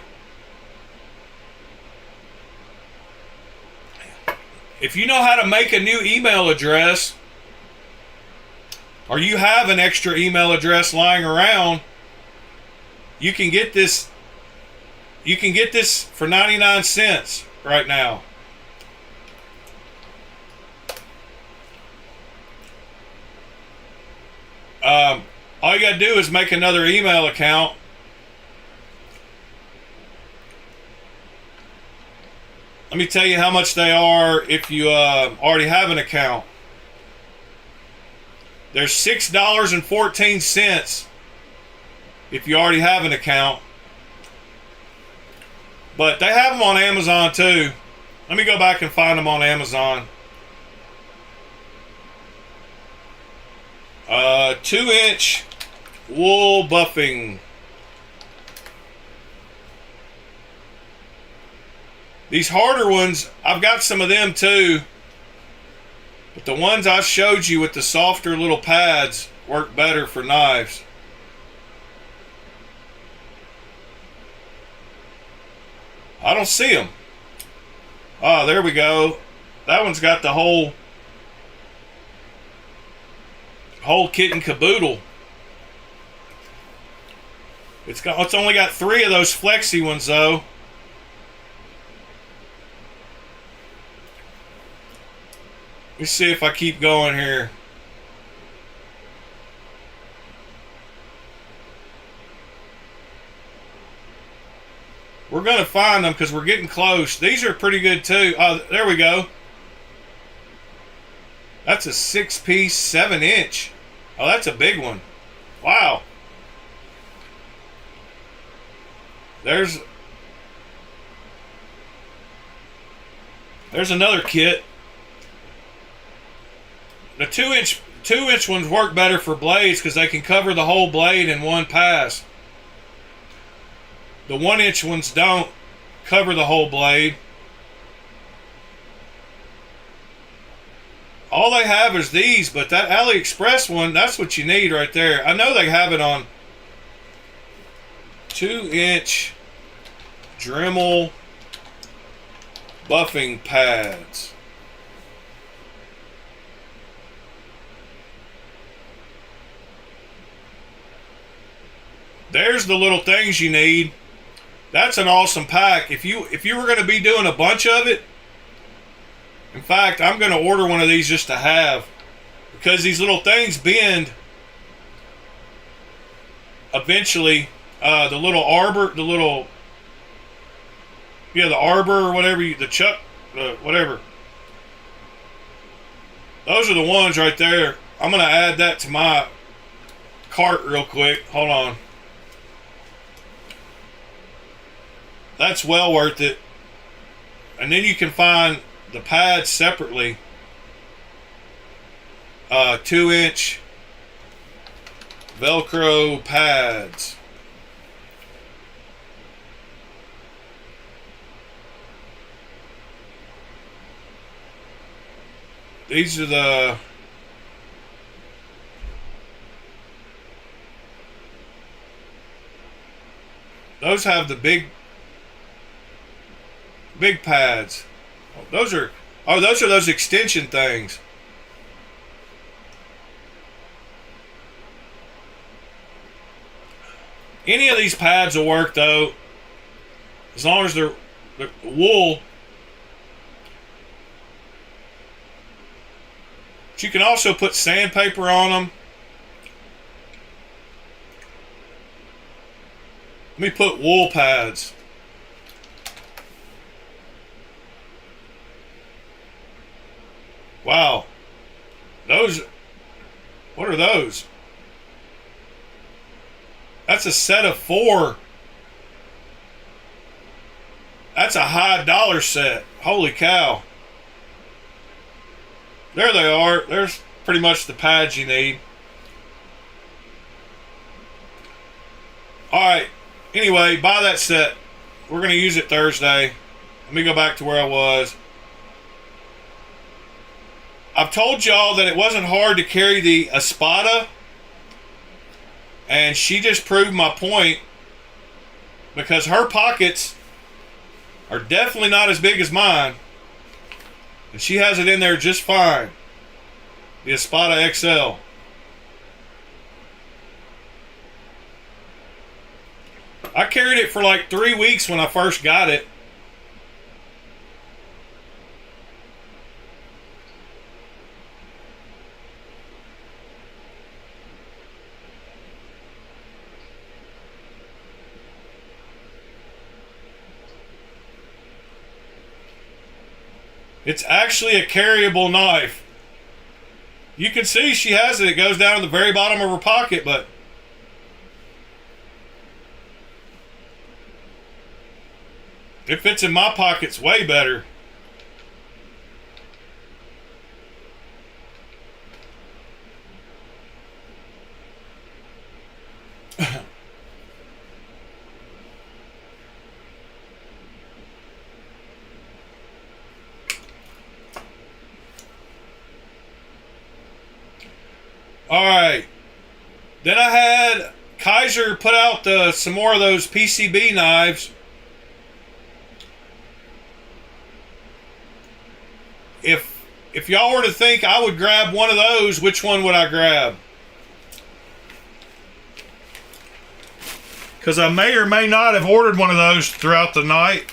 If you know how to make a new email address, or you have an extra email address lying around, you can get this. You can get this for 99 cents right now. All you got to do is make another email account. Let me tell you how much they are if you already have an account. They're $6.14 if you already have an account. But they have them on Amazon too. Let me go back and find them on Amazon. 2-inch wool buffing. These harder ones, I've got some of them too. But the ones I showed you with the softer little pads work better for knives. I don't see them. Ah, there we go. That one's got the whole kit and caboodle. It's only got 3 of those flexi ones though. Let me see if I keep going here. We're going to find them because we're getting close. These are pretty good too. Oh, there we go. That's a 6-piece, 7-inch. Oh, that's a big one. Wow. There's another kit. The 2-inch ones work better for blades because they can cover the whole blade in one pass. The 1-inch ones don't cover the whole blade. All they have is these, but that AliExpress one, that's what you need right there. I know they have it on 2-inch Dremel buffing pads. There's the little things you need. That's an awesome pack. If you were going to be doing a bunch of it, in fact, I'm going to order one of these just to have, because these little things bend eventually. The little arbor, the arbor or whatever, the chuck, whatever. Those are the ones right there. I'm going to add that to my cart real quick. Hold on. That's well worth it. And then you can find the pads separately. 2-inch Velcro pads. These are those have the big pads. Those are those extension things. Any of these pads will work though, as long as they're wool. But you can also put sandpaper on them. Let me put wool pads. Wow. Those, what are those? That's a set of 4. That's a high dollar set. Holy cow. There they are. There's pretty much the pads you need. Alright, anyway, buy that set. We're going to use it Thursday. Let me go back to where I was. I've told y'all that it wasn't hard to carry the Espada, and she just proved my point, because her pockets are definitely not as big as mine, and she has it in there just fine. The Espada XL. I carried it for like 3 weeks when I first got it. It's actually a carryable knife. You can see she has it. It goes down to the very bottom of her pocket, but it fits in my pockets way better. Alright. Then I had Kizer put out some more of those PCB knives. If y'all were to think I would grab one of those, which one would I grab? Because I may or may not have ordered one of those throughout the night.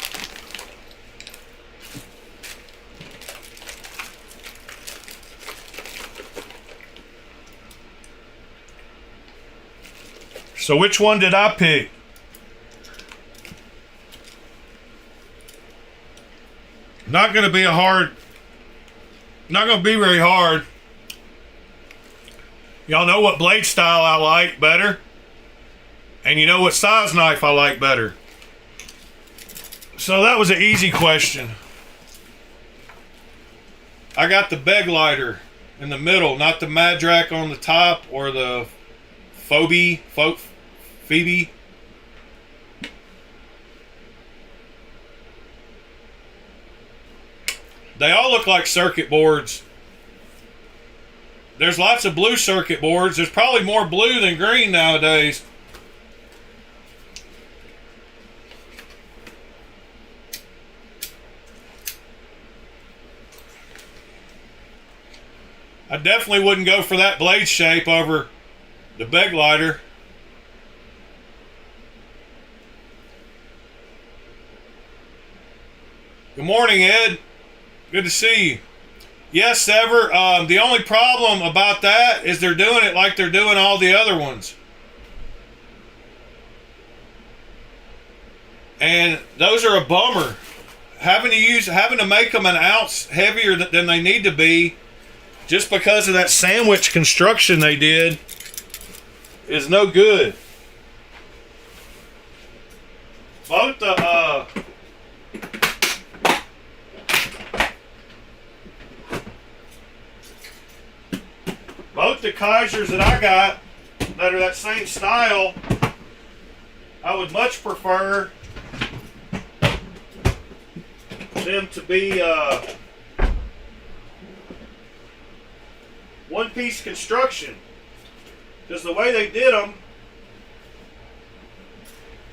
So which one did I pick? Not going to be very hard. Y'all know what blade style I like better. And you know what size knife I like better. So that was an easy question. I got the beg lighter in the middle, not the Madrak on the top or the Phoebe. They all look like circuit boards. There's lots of blue circuit boards. There's probably more blue than green nowadays. I definitely wouldn't go for that blade shape over the beg lighter. Good morning, Ed. Good to see you. Yes, Sever. The only problem about that is they're doing it like they're doing all the other ones. And those are a bummer. Having to make them an ounce heavier than they need to be just because of that sandwich construction they did is no good. Both the Kizers that I got that are that same style, I would much prefer them to be one-piece construction, because the way they did them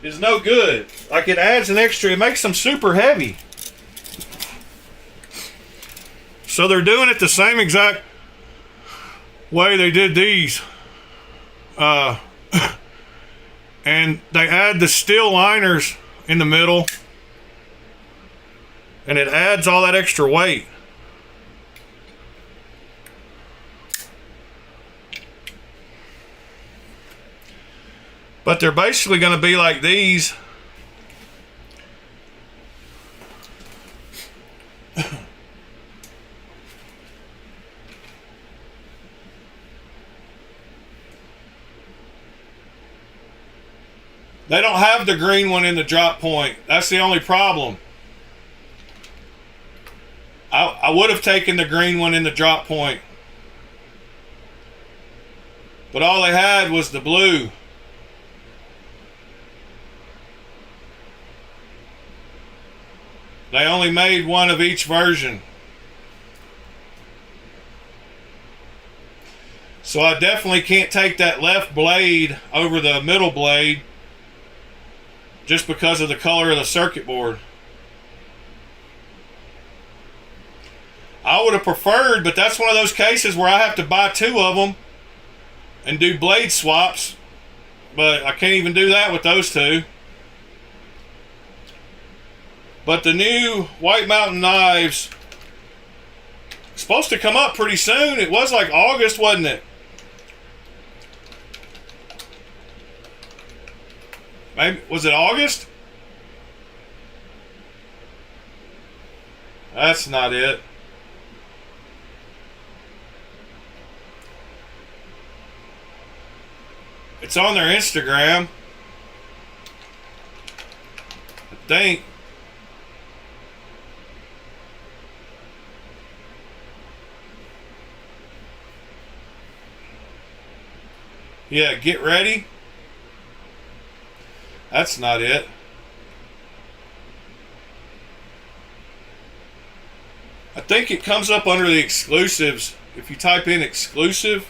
is no good. Like, it adds an extra, it makes them super heavy. So they're doing it the same exact way they did these. And they add the steel liners in the middle, and it adds all that extra weight. But they're basically going to be like these. They don't have the green one in the drop point. That's the only problem. I would have taken the green one in the drop point, but all they had was the blue. They only made one of each version. So I definitely can't take that left blade over the middle blade just because of the color of the circuit board. I would have preferred, but that's one of those cases where I have to buy two of them and do blade swaps, but I can't even do that with those two. But the new White Mountain knives supposed to come up pretty soon. It was like August, wasn't it? Maybe, was it August? That's not it. It's on their Instagram, I think. Yeah, get ready. That's not it. I think it comes up under the exclusives. If you type in exclusive.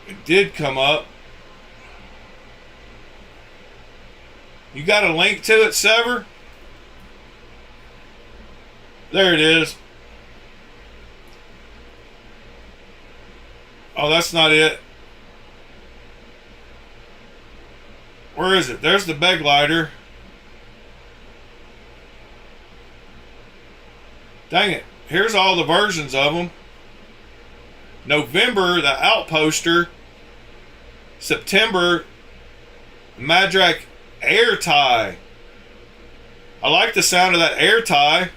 It did come up. You got a link to it, Sever? There it is. Oh, that's not it. Where is it? There's the beg lighter. Dang it. Here's all the versions of them. November, the Outposter. September, Madrak Air Tie. I like the sound of that air tie.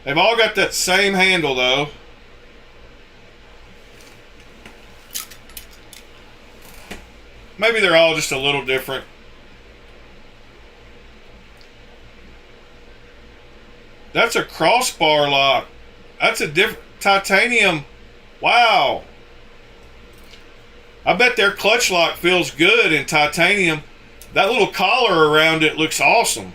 They've all got that same handle though. Maybe they're all just a little different. That's a crossbar lock. That's a different titanium. Wow. I bet their clutch lock feels good in titanium. That little collar around it looks awesome.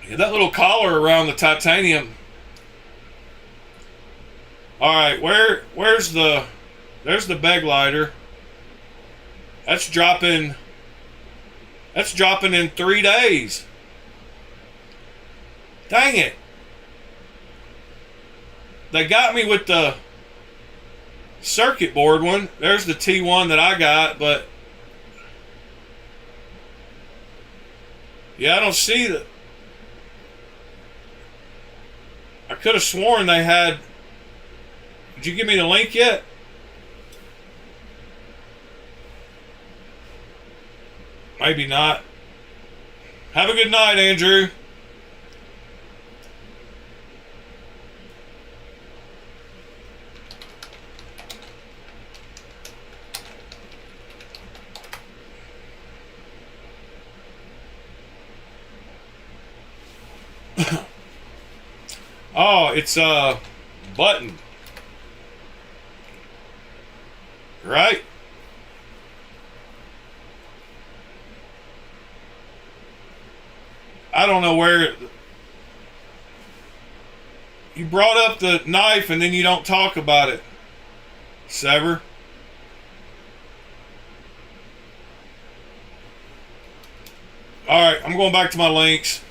Yeah, that little collar around the titanium. All right, there's the beg lighter. That's dropping in 3 days. Dang it. They got me with the circuit board one. There's the T1 that I got, but yeah, I don't see the. I could have sworn they had. Did you give me the link yet? Maybe not. Have a good night, Andrew. Oh, it's a button. Right? I don't know where. You brought up the knife and then you don't talk about it. Sever. Alright, I'm going back to my links.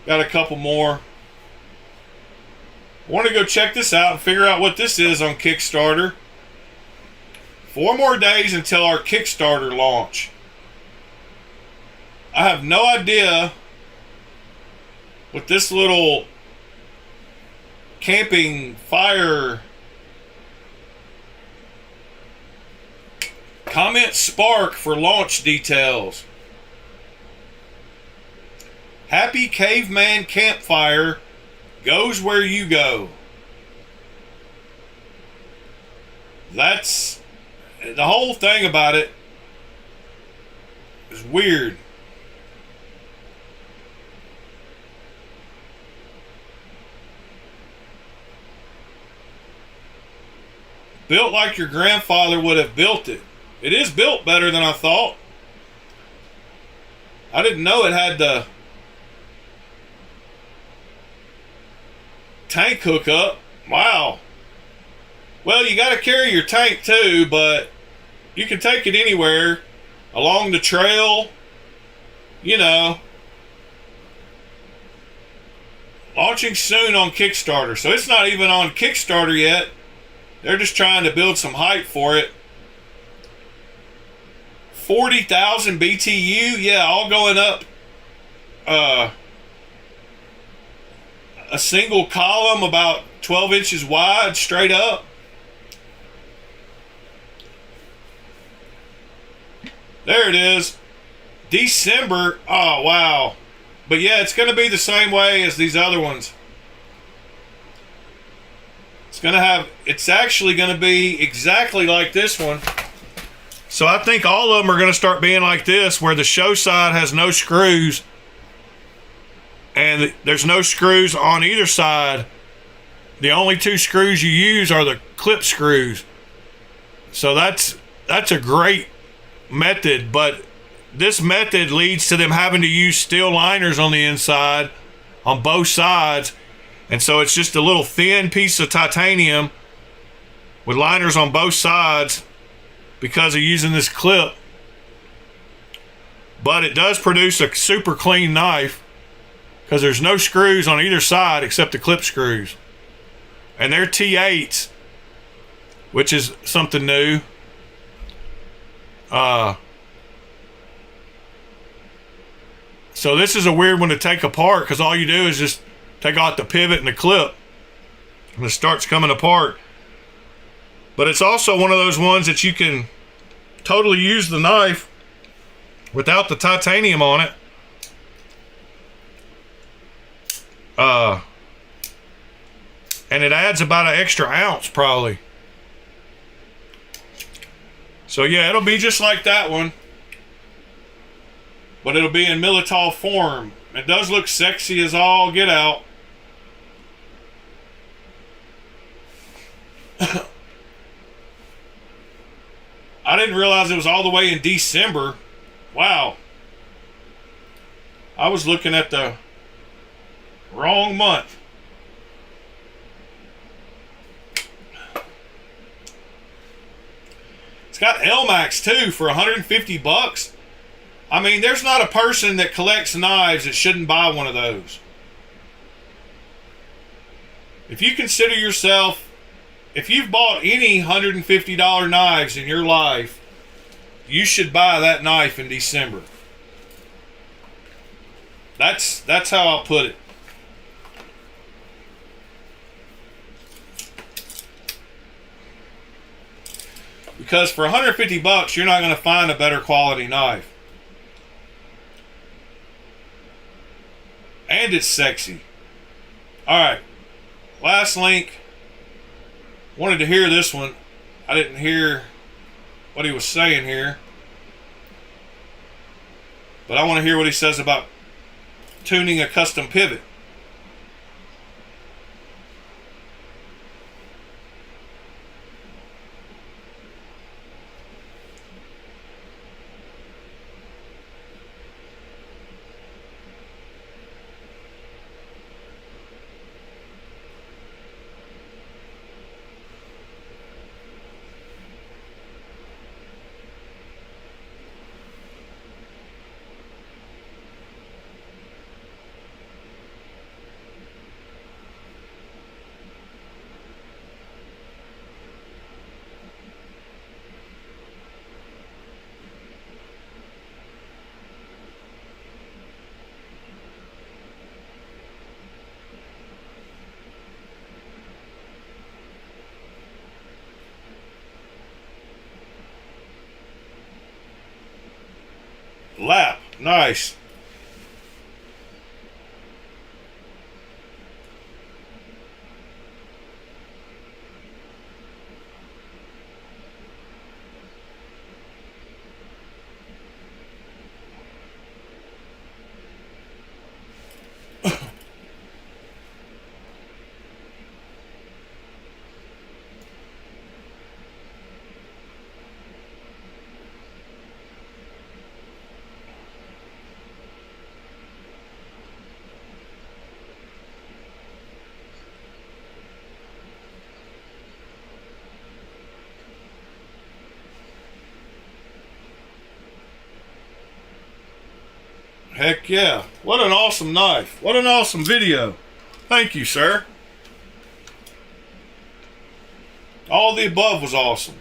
Got a couple more. I want to go check this out and figure out what this is on Kickstarter. 4 more days until our Kickstarter launch. I have no idea what this little camping fire. Comment Spark for launch details. Happy Caveman Campfire goes where you go. That's the whole thing about it is weird. Built like your grandfather would have built it. It is built better than I thought. I didn't know it had the tank hookup. Wow. Well, you got to carry your tank too, but you can take it anywhere along the trail, you know. Launching soon on Kickstarter. So it's not even on Kickstarter yet. They're just trying to build some hype for it. 40,000 BTU. Yeah, all going up. A single column about 12 inches wide, straight up. There it is. December. Oh, wow. But yeah, it's going to be the same way as these other ones. It's actually going to be exactly like this one. So I think all of them are going to start being like this, where the show side has no screws. And there's no screws on either side. The only two screws you use are the clip screws. So that's a great method, but this method leads to them having to use steel liners on the inside on both sides. And so it's just a little thin piece of titanium with liners on both sides because of using this clip. But it does produce a super clean knife because there's no screws on either side except the clip screws. And they're T8s, which is something new. So this is a weird one to take apart because all you do is just take out the pivot and the clip and it starts coming apart. But it's also one of those ones that you can totally use the knife without the titanium on it. And it adds about an extra ounce probably. So yeah, it'll be just like that one, but it'll be in Militol form. It does look sexy as all get out. I didn't realize it was all the way in December. Wow. I was looking at the wrong month. It's got LMAX too for 150 bucks. I mean, there's not a person that collects knives that shouldn't buy one of those. If you consider yourself, if you've bought any $150 knives in your life, you should buy that knife in December. That's how I'll put it. Because for 150 bucks, you're not going to find a better quality knife. And it's sexy. Alright. Last link. Wanted to hear this one. I didn't hear what he was saying here. But I want to hear what he says about tuning a custom pivot. Lap, nice. Heck yeah. What an awesome knife. What an awesome video. Thank you, sir. All the above was awesome.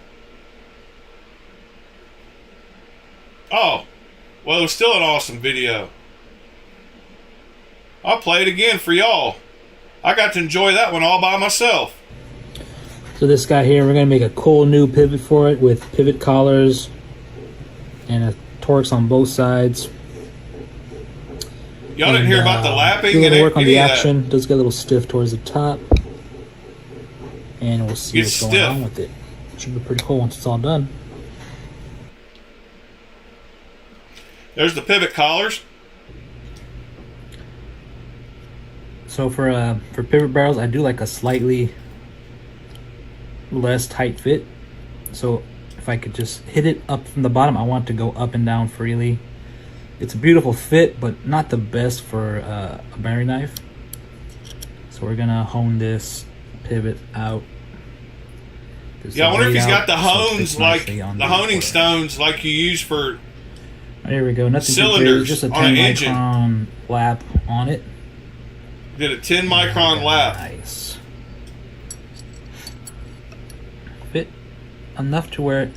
Oh, well, it was still an awesome video. I'll play it again for y'all. I got to enjoy that one all by myself. So this guy here, we're going to make a cool new pivot for it with pivot collars and Torx on both sides. Y'all didn't hear about the lapping? Do a little work on the action. Does get a little stiff towards the top. And we'll see what's going on with it. It should be pretty cool once it's all done. There's the pivot collars. So for pivot barrels, I do like a slightly less tight fit. So if I could just hit it up from the bottom, I want it to go up and down freely. It's a beautiful fit, but not the best for a berry knife. So we're gonna hone this pivot out. Yeah, I wonder if he's got the hones, like the honing stones like you use for there we go. Nothing cylinders, just a 10 micron lap on it. Did a 10 micron lap. Nice. Fit enough to where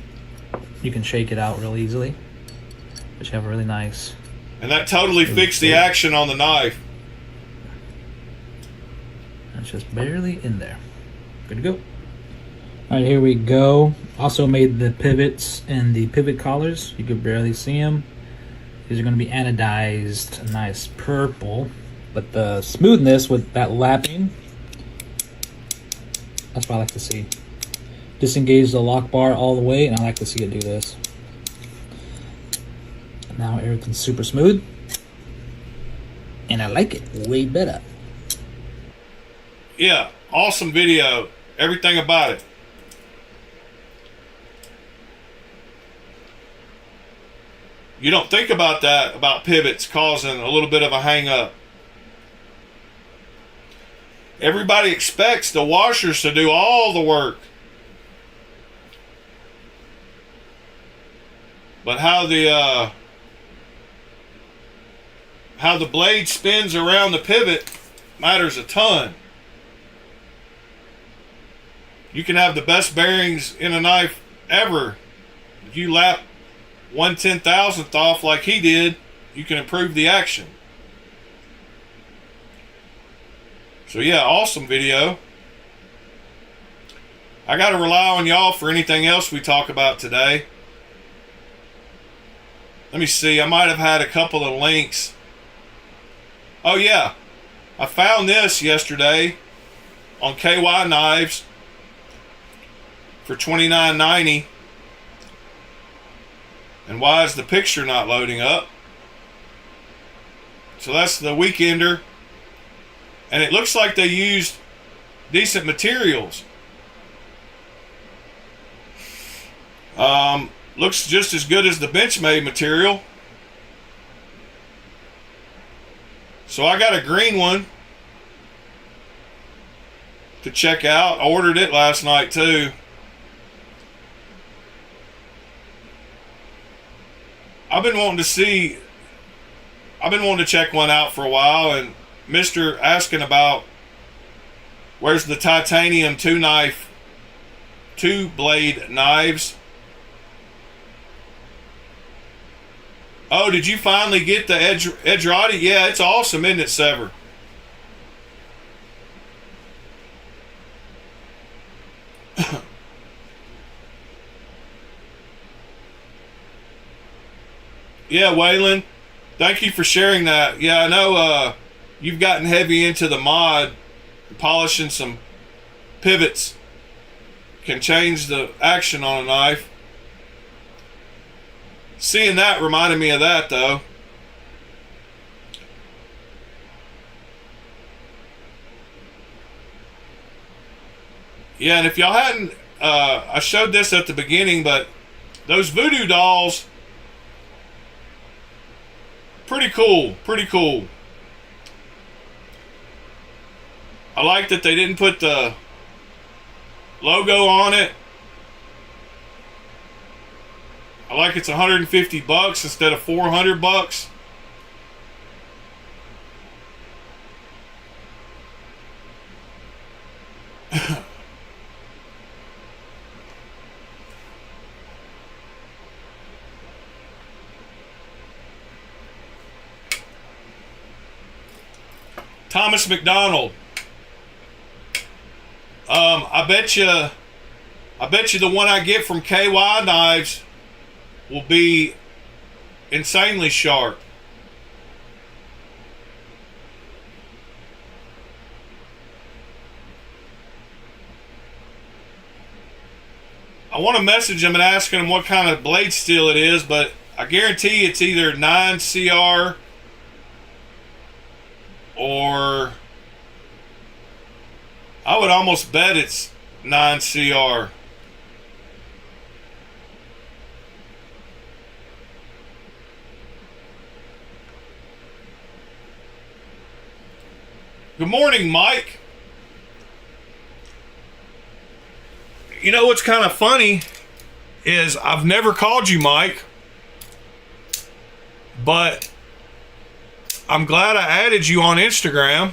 you can shake it out real easily. But you have a really nice. And that totally fixed the action on the knife. It's just barely in there. Good to go. Alright, here we go. Also made the pivots and the pivot collars. You could barely see them. These are going to be anodized, a nice purple. But the smoothness with that lapping, that's what I like to see. Disengage the lock bar all the way, and I like to see it do this. Now everything's super smooth. And I like it way better. Yeah, awesome video. Everything about it. You don't think about that, about pivots causing a little bit of a hang up. Everybody expects the washers to do all the work. But how the blade spins around the pivot matters a ton. You can have the best bearings in a knife ever. If you lap 1/10,000th off like he did, you can improve the action. So yeah, awesome video. I got to rely on y'all for anything else we talk about today. Let me see, I might have had a couple of links. Oh yeah, I found this yesterday on KY Knives for $29.90. And why is the picture not loading up? So that's the Weekender. And it looks like they used decent materials. Looks just as good as the Benchmade material. So I got a green one to check out. I ordered it last night too. I've been wanting to check one out for a while, and Mr. asking about where's the titanium two blade knives. Oh, did you finally get the Edgerati? Yeah, it's awesome, isn't it, Sever? Yeah, Waylon, thank you for sharing that. Yeah, I know you've gotten heavy into the mod. Polishing some pivots can change the action on a knife. Seeing that reminded me of that, though. Yeah, and if y'all hadn't, I showed this at the beginning, but those voodoo dolls, pretty cool, pretty cool. I like that they didn't put the logo on it. I like it's $150 instead of $400. Thomas McDonald. I bet you the one I get from KY Knives will be insanely sharp. I want to message him and ask him what kind of blade steel it is, but I guarantee it's either 9CR or I would almost bet it's 9CR. Good morning, Mike. You know what's kind of funny is I've never called you Mike, but I'm glad I added you on Instagram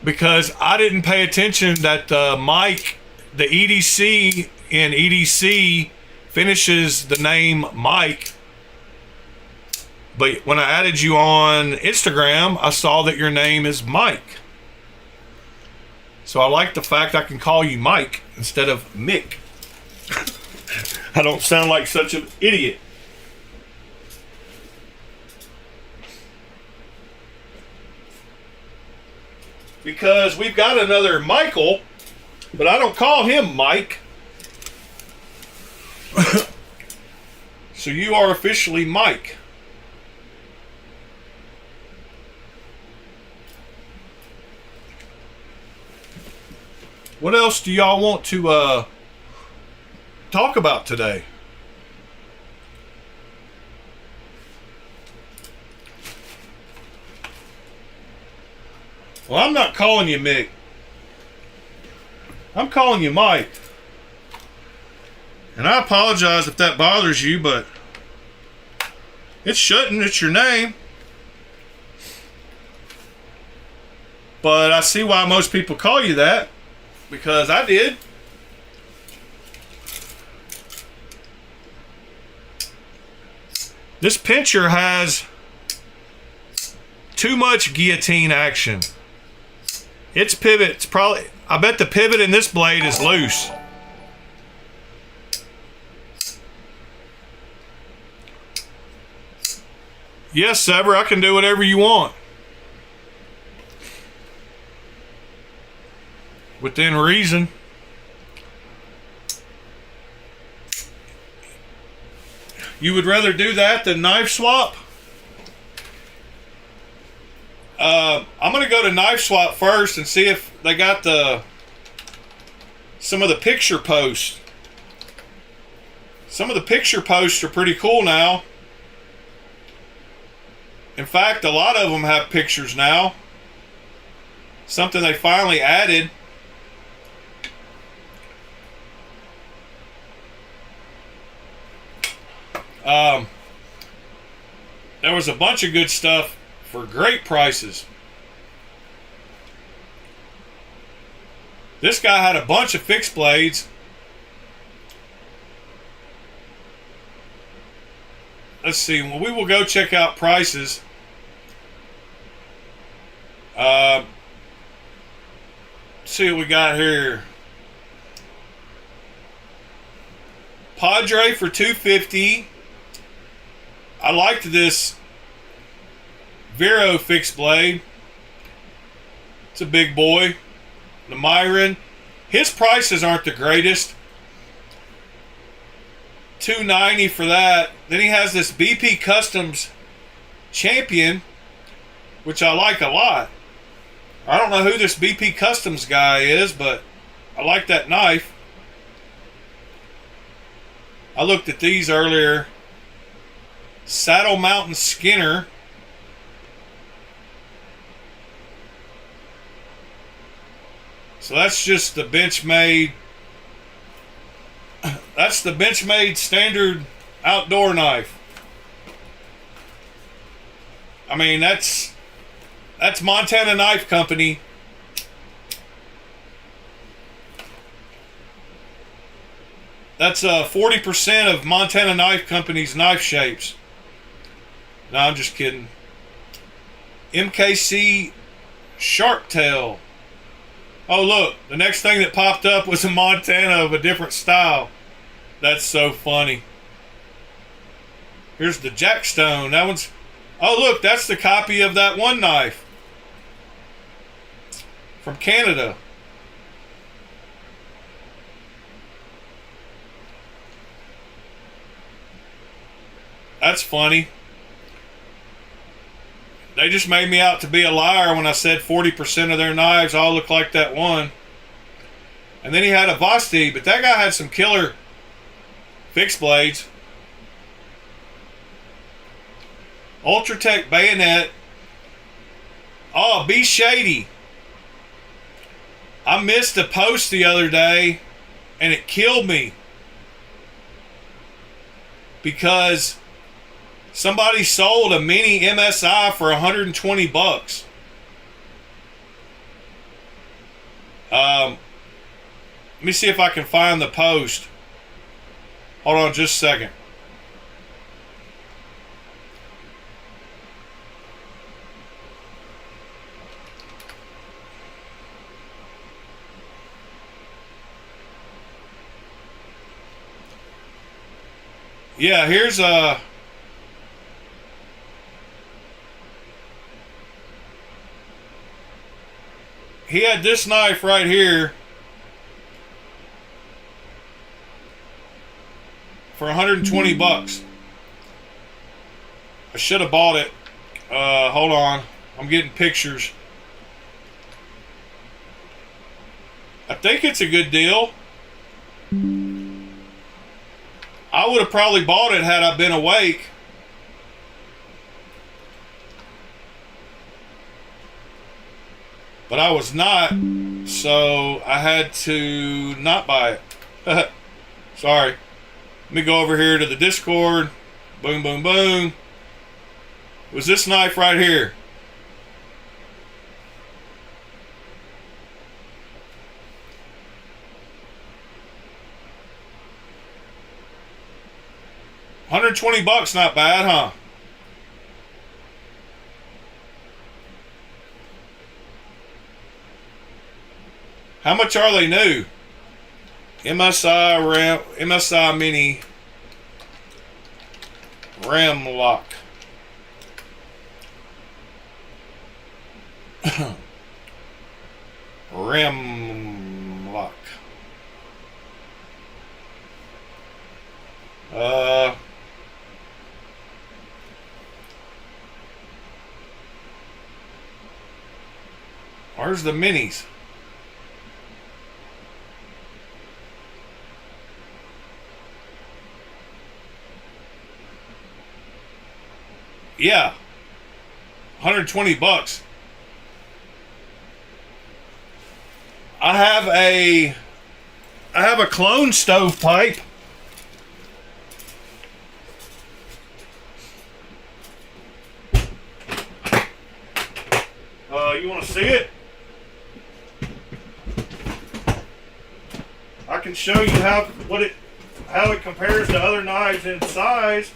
because I didn't pay attention that Mike, the EDC in EDC finishes the name Mike. But when I added you on Instagram, I saw that your name is Mike. So I like the fact I can call you Mike instead of Mick. I don't sound like such an idiot. Because we've got another Michael, but I don't call him Mike. So you are officially Mike. What else do y'all want to talk about today? Well, I'm not calling you Mick. I'm calling you Mike. And I apologize if that bothers you, but it shouldn't. It's your name. But I see why most people call you that. Because I did. This pincher has too much guillotine action. Its pivot's probably, I bet the pivot in this blade is loose. Yes, Sever, I can do whatever you want. Within reason. You would rather do that than knife swap? I'm going to go to knife swap first and see if they got some of the picture posts. Some of the picture posts are pretty cool now. In fact, a lot of them have pictures now. Something they finally added. There was a bunch of good stuff for great prices. This guy had a bunch of fixed blades. Let's see. Well, we will go check out prices. See what we got here. Padre for $250. I liked this Vero fixed blade. It's a big boy. The Myron. His prices aren't the greatest. $290 for that. Then he has this BP Customs Champion, which I like a lot. I don't know who this BP Customs guy is, but I like that knife. I looked at these earlier. Saddle Mountain Skinner. So that's just the Benchmade. That's the Benchmade standard outdoor knife. I mean, that's Montana Knife Company. That's 40% of Montana Knife Company's knife shapes. No, I'm just kidding. MKC Sharp Tail. Oh look, the next thing that popped up was a Montana of a different style. That's so funny. Here's the Jackstone. That one's... Oh look, that's the copy of that one knife. From Canada. That's funny. They just made me out to be a liar when I said 40% of their knives all look like that one. And then he had a Vosti, but that guy had some killer fixed blades. Ultratech bayonet. Oh, Be Shady. I missed a post the other day and it killed me because somebody sold a mini MSI for 120 bucks. Let me see if I can find the post. Hold on just a second. Yeah, here's he had this knife right here for 120 bucks. I should have bought it. Hold on. I'm getting pictures. I think it's a good deal. I would have probably bought it had I been awake. But I was not, so I had to not buy it. Sorry. Let me go over here to the Discord. Boom, boom, boom. It was this knife right here. $120, not bad, huh? How much are they new? MSI Mini Ram Lock. Ram Lock. Where's the minis? Yeah, 120 bucks. I have a clone stovepipe. You want to see it? I can show you how it compares to other knives in size.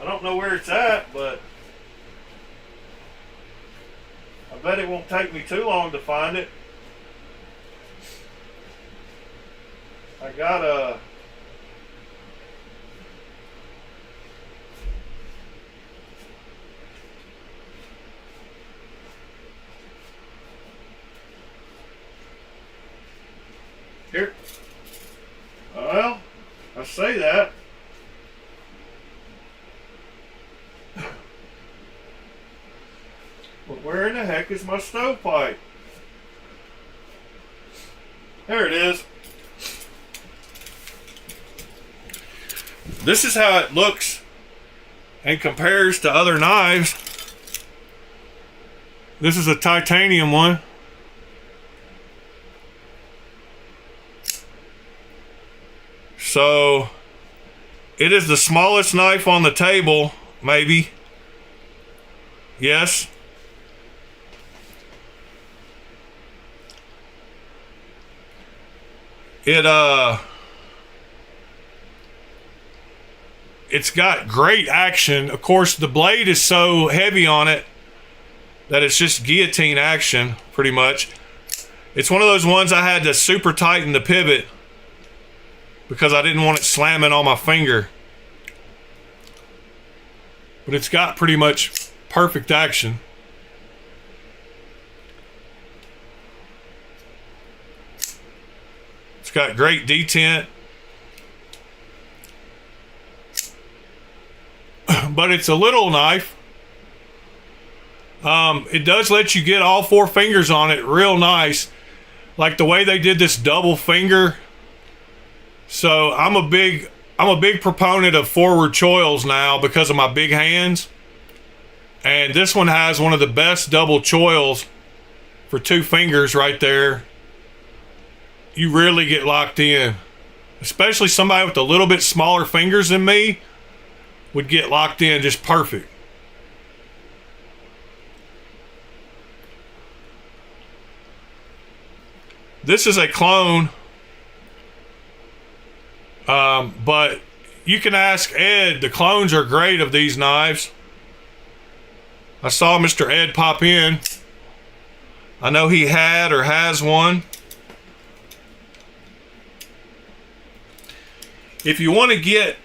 I don't know where it's at, but I bet it won't take me too long to find it. I got a here. Well, I say that. But where in the heck is my stovepipe? There it is. This is how it looks and compares to other knives. This is a titanium one. So it is the smallest knife on the table, maybe. Yes. it's got great action. Of course, the blade is so heavy on it that it's just guillotine action, pretty much. It's one of those ones I had to super tighten the pivot because I didn't want it slamming on my finger. But it's got pretty much perfect action. It's got great detent. But it's a little knife. It does let you get all 4 fingers on it real nice. Like the way they did this double finger. So I'm a big proponent of forward choils now because of my big hands. And this one has one of the best double choils for 2 fingers right there. You really get locked in. Especially somebody with a little bit smaller fingers than me would get locked in just perfect. This is a clone. But you can ask Ed. The clones are great of these knives. I saw Mr. Ed pop in. I know he had or has one. If you want to get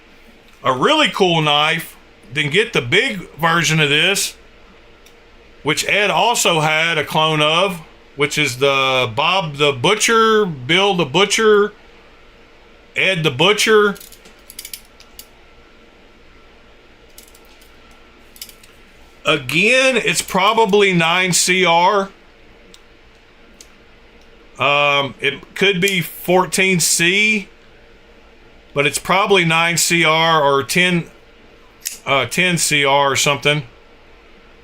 a really cool knife, then get the big version of this, which Ed also had a clone of, which is the Bob the Butcher, Bill the Butcher, Ed the Butcher. Again, it's probably 9CR. It could be 14C, but it's probably 9CR or 10CR or something.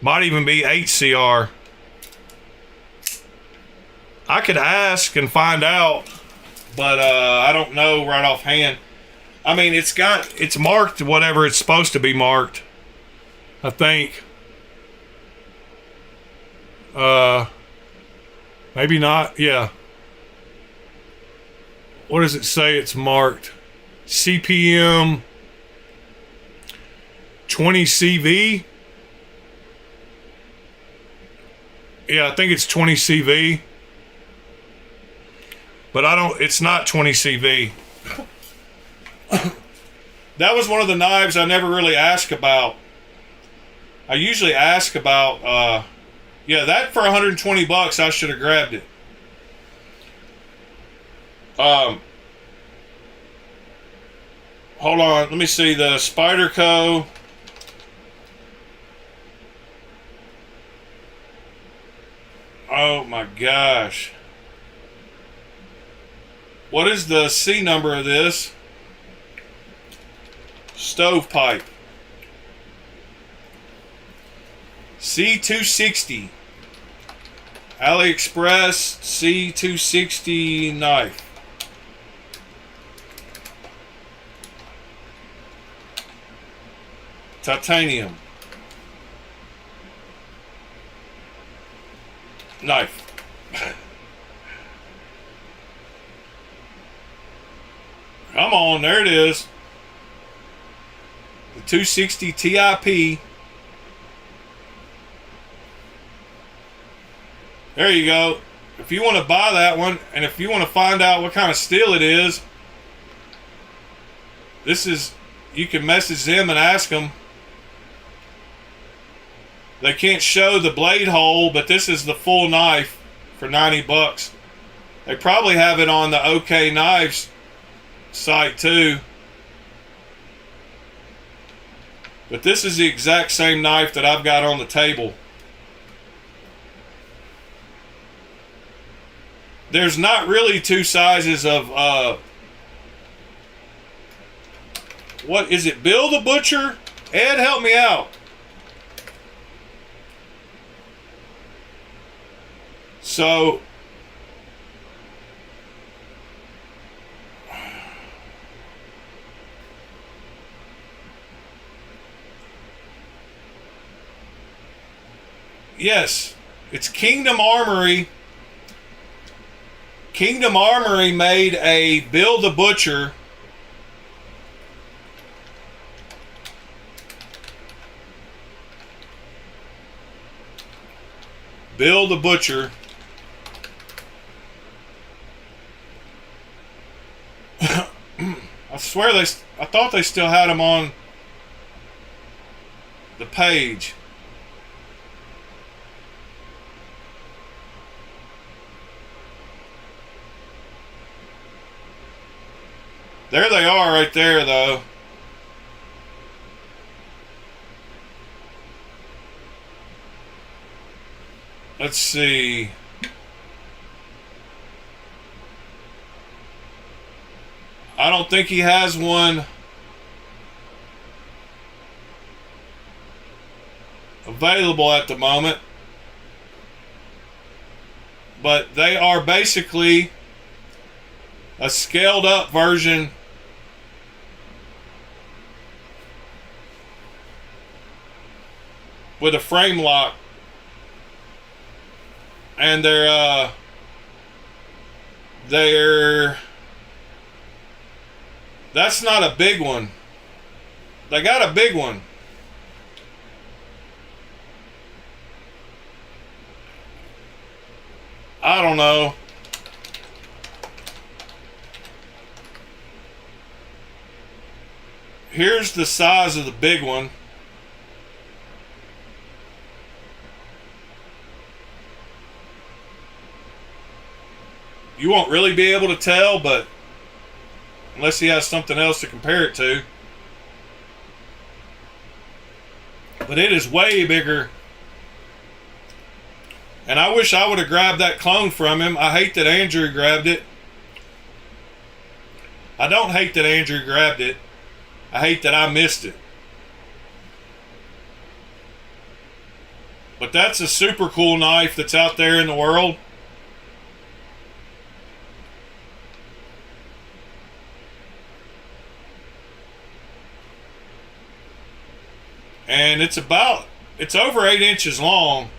Might even be 8CR. I could ask and find out, but I don't know right offhand. I mean, it's marked whatever it's supposed to be marked, I think. Maybe not. Yeah. What does it say it's marked? CPM 20CV. Yeah, I think it's 20CV. But it's not 20CV. That was one of the knives I never really ask about. I usually ask about, yeah, that for 120 bucks, I should have grabbed it. Hold on, let me see the Spyderco. Oh my gosh. What is the C number of this? Stovepipe. C260. AliExpress C260 knife. Titanium. Knife. Come on, there it is. The 260 TIP. There you go. If you want to buy that one, and if you want to find out what kind of steel it is, you can message them and ask them. They can't show the blade hole, but this is the full knife for 90 bucks. They probably have it on the OK Knives site too. But this is the exact same knife that I've got on the table. There's not really 2 sizes of, what is it, Bill the Butcher? Ed, help me out. So, yes, it's Kingdom Armory. Kingdom Armory made a Bill the Butcher. Bill the Butcher. I swear I thought they still had them on the page. There they are right there, though. Let's see. I don't think he has one available at the moment. But they are basically a scaled up version with a frame lock. And they're that's not a big one. They got a big one. I don't know. Here's the size of the big one. You won't really be able to tell, but unless he has something else to compare it to. But it is way bigger. And I wish I would have grabbed that clone from him. I hate that Andrew grabbed it. I don't hate that Andrew grabbed it. I hate that I missed it. But that's a super cool knife that's out there in the world. And it's over 8 inches long.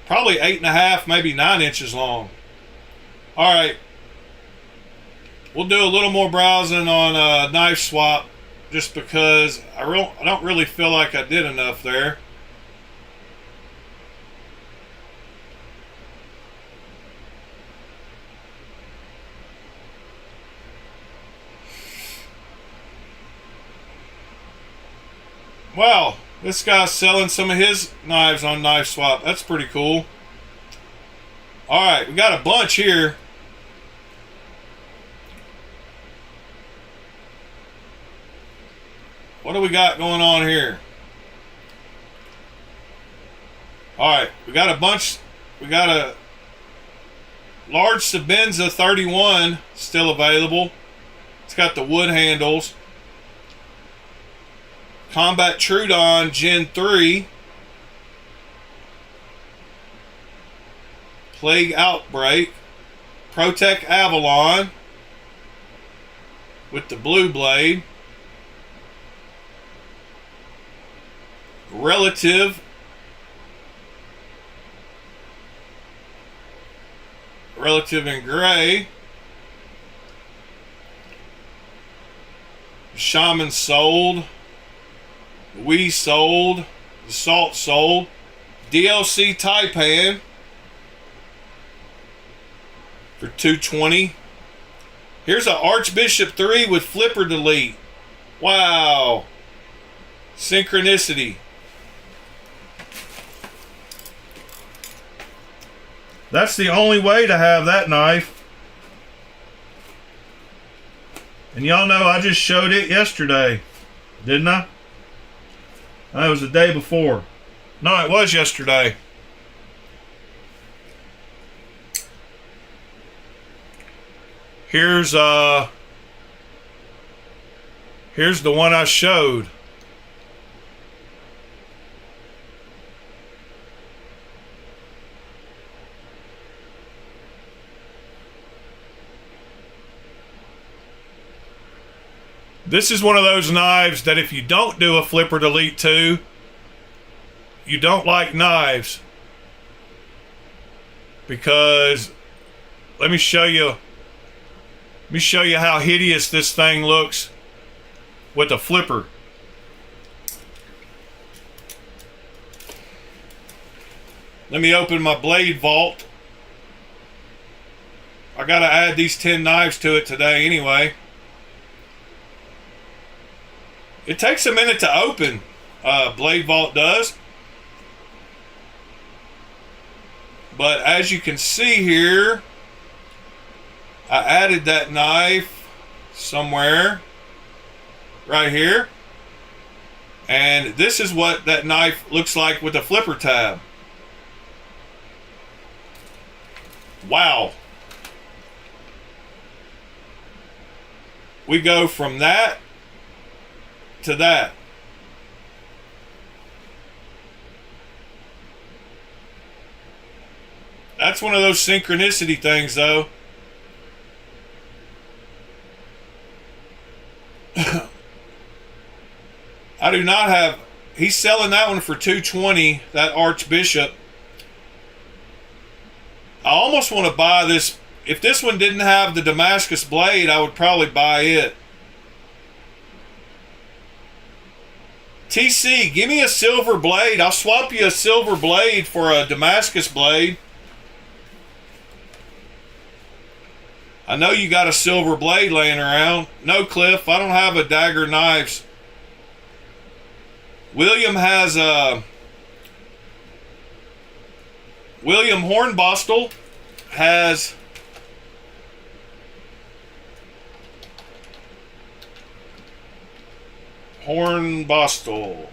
Probably 8.5, maybe 9 inches long. All right. We'll do a little more browsing on Knife Swap just because I don't really feel like I did enough there. Wow, this guy's selling some of his knives on Knife Swap. That's pretty cool. Alright, we got a bunch here. What do we got going on here? Alright, we got a bunch. We got a large Sabenza 31 still available. It's got the wood handles. Combat Trudon Gen 3. Plague Outbreak. Protect Avalon with the blue blade. Relative in gray. Shaman sold. We sold. The Salt sold. DLC Taipan for $220. Here's an Archbishop 3 with flipper delete. Wow. Synchronicity. That's the only way to have that knife. And y'all know I just showed it yesterday, didn't I? That was the day before. No, it was yesterday. Here's the one I showed. This is one of those knives that if you don't do a flipper delete to, you don't like knives. Because let me show you how hideous this thing looks with a flipper. Let me open my blade vault. I got to add these 10 knives to it today anyway. It takes a minute to open. Blade vault does. But as you can see here, I added that knife somewhere right here. And this is what that knife looks like with a flipper tab. Wow. We go from that to that. That's one of those synchronicity things, though. I do not have... He's selling that one for $220, that Archbishop. I almost want to buy this. If this one didn't have the Damascus blade, I would probably buy it. TC, give me a silver blade. I'll swap you a silver blade for a Damascus blade. I know you got a silver blade laying around. No, Cliff, I don't have a Dagger Knives. William has a... William Hornbostel has... Hornbostel.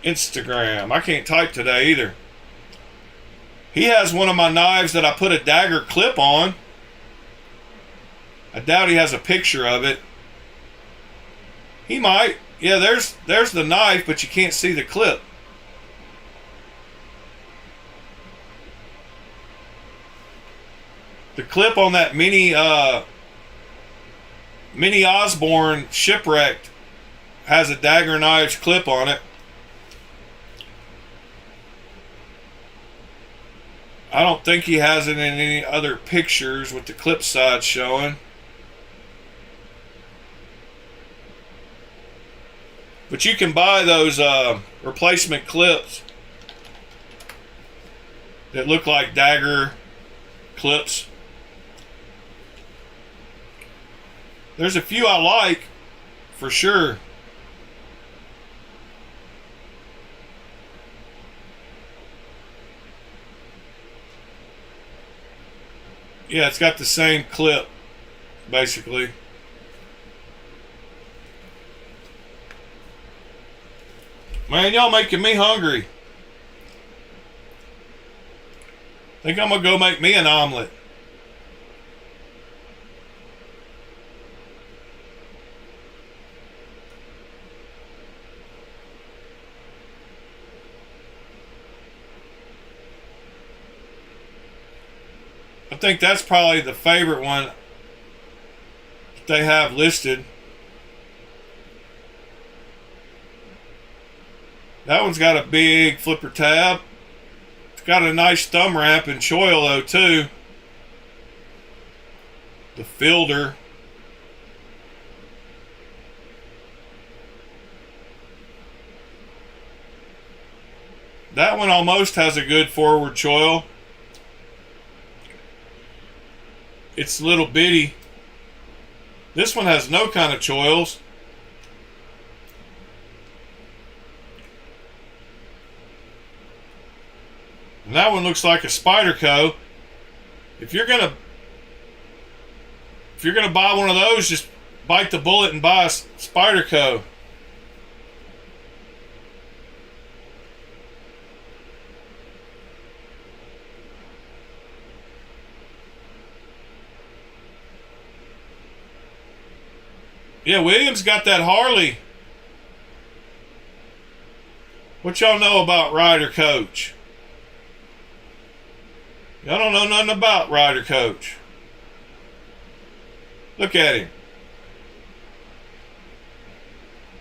Instagram. I can't type today either. He has one of my knives that I put a dagger clip on. I doubt he has a picture of it. He might. Yeah, there's the knife, but you can't see the clip. The clip on that mini Osborne Shipwrecked has a Dagger Knives clip on it. I don't think he has it in any other pictures with the clip side showing. But you can buy those replacement clips that look like dagger clips. There's a few I like, for sure. Yeah, it's got the same clip, basically. Man, y'all making me hungry. Think I'm gonna go make me an omelet. I think that's probably the favorite one that they have listed. That one's got a big flipper tab. It's got a nice thumb ramp and choil though too. The Fielder. That one almost has a good forward choil. It's little bitty. This one has no kind of choils. And that one looks like a Spyderco. If you're gonna buy one of those, just bite the bullet and buy a Spyderco. Yeah, Williams got that Harley. What y'all know about Ryder Coach? Y'all don't know nothing about Ryder Coach. Look at him.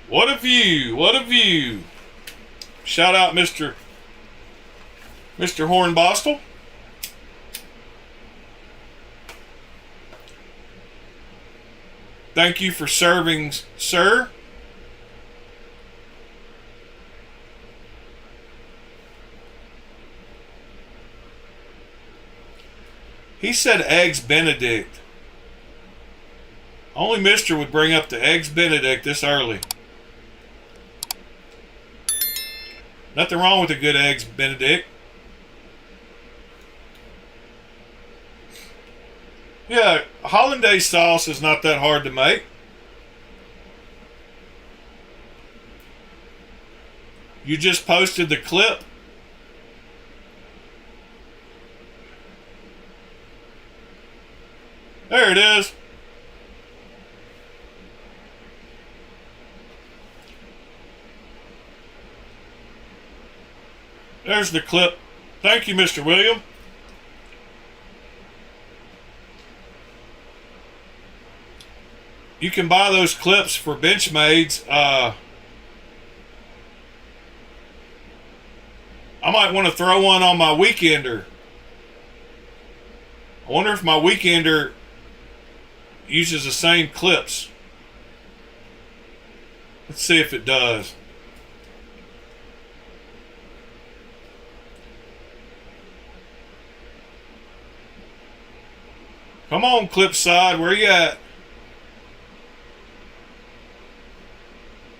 What a view. What a view. Shout out Mr. Hornbostel. Thank you for serving, sir. He said Eggs Benedict. Only Mister would bring up the Eggs Benedict this early. Nothing wrong with a good Eggs Benedict. Yeah, hollandaise sauce is not that hard to make. You just posted the clip. There it is. There's the clip. Thank you, Mr. William. You can buy those clips for Benchmades. I might want to throw one on my Weekender. I wonder if my Weekender uses the same clips. Let's see if it does. Come on, Clipside, where you at?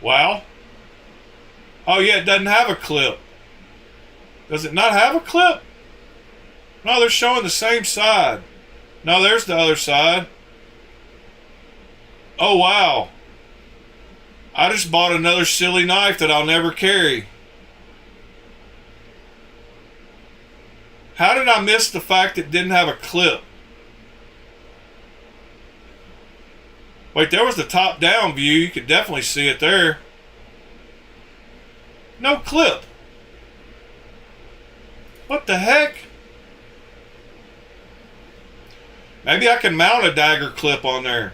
Wow. Oh yeah, it doesn't have a clip. Does it not have a clip? No, they're showing the same side. No, there's the other side. Oh wow. I just bought another silly knife that I'll never carry. How did I miss the fact it didn't have a clip? Wait, there was the top-down view. You could definitely see it there. No clip. What the heck? Maybe I can mount a dagger clip on there.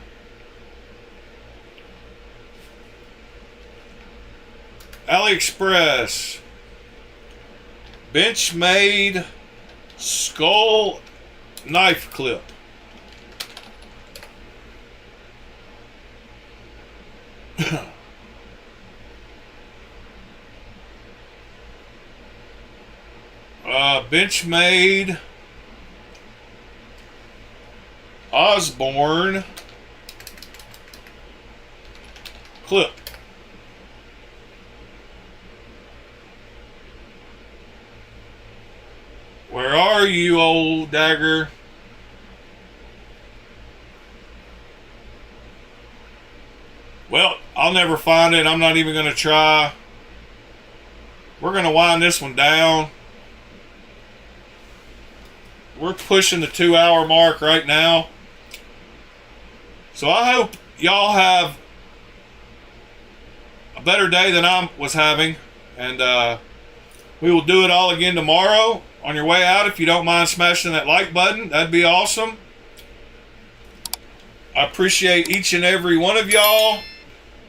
AliExpress. Benchmade skull knife clip. Benchmade Osborne clip. Where are you, old dagger? Well, I'll never find it. I'm not even going to try. We're going to wind this one down. We're pushing the 2-hour mark right now. So I hope y'all have a better day than I was having. And we will do it all again tomorrow. On your way out, if you don't mind smashing that like button, that'd be awesome. I appreciate each and every one of y'all.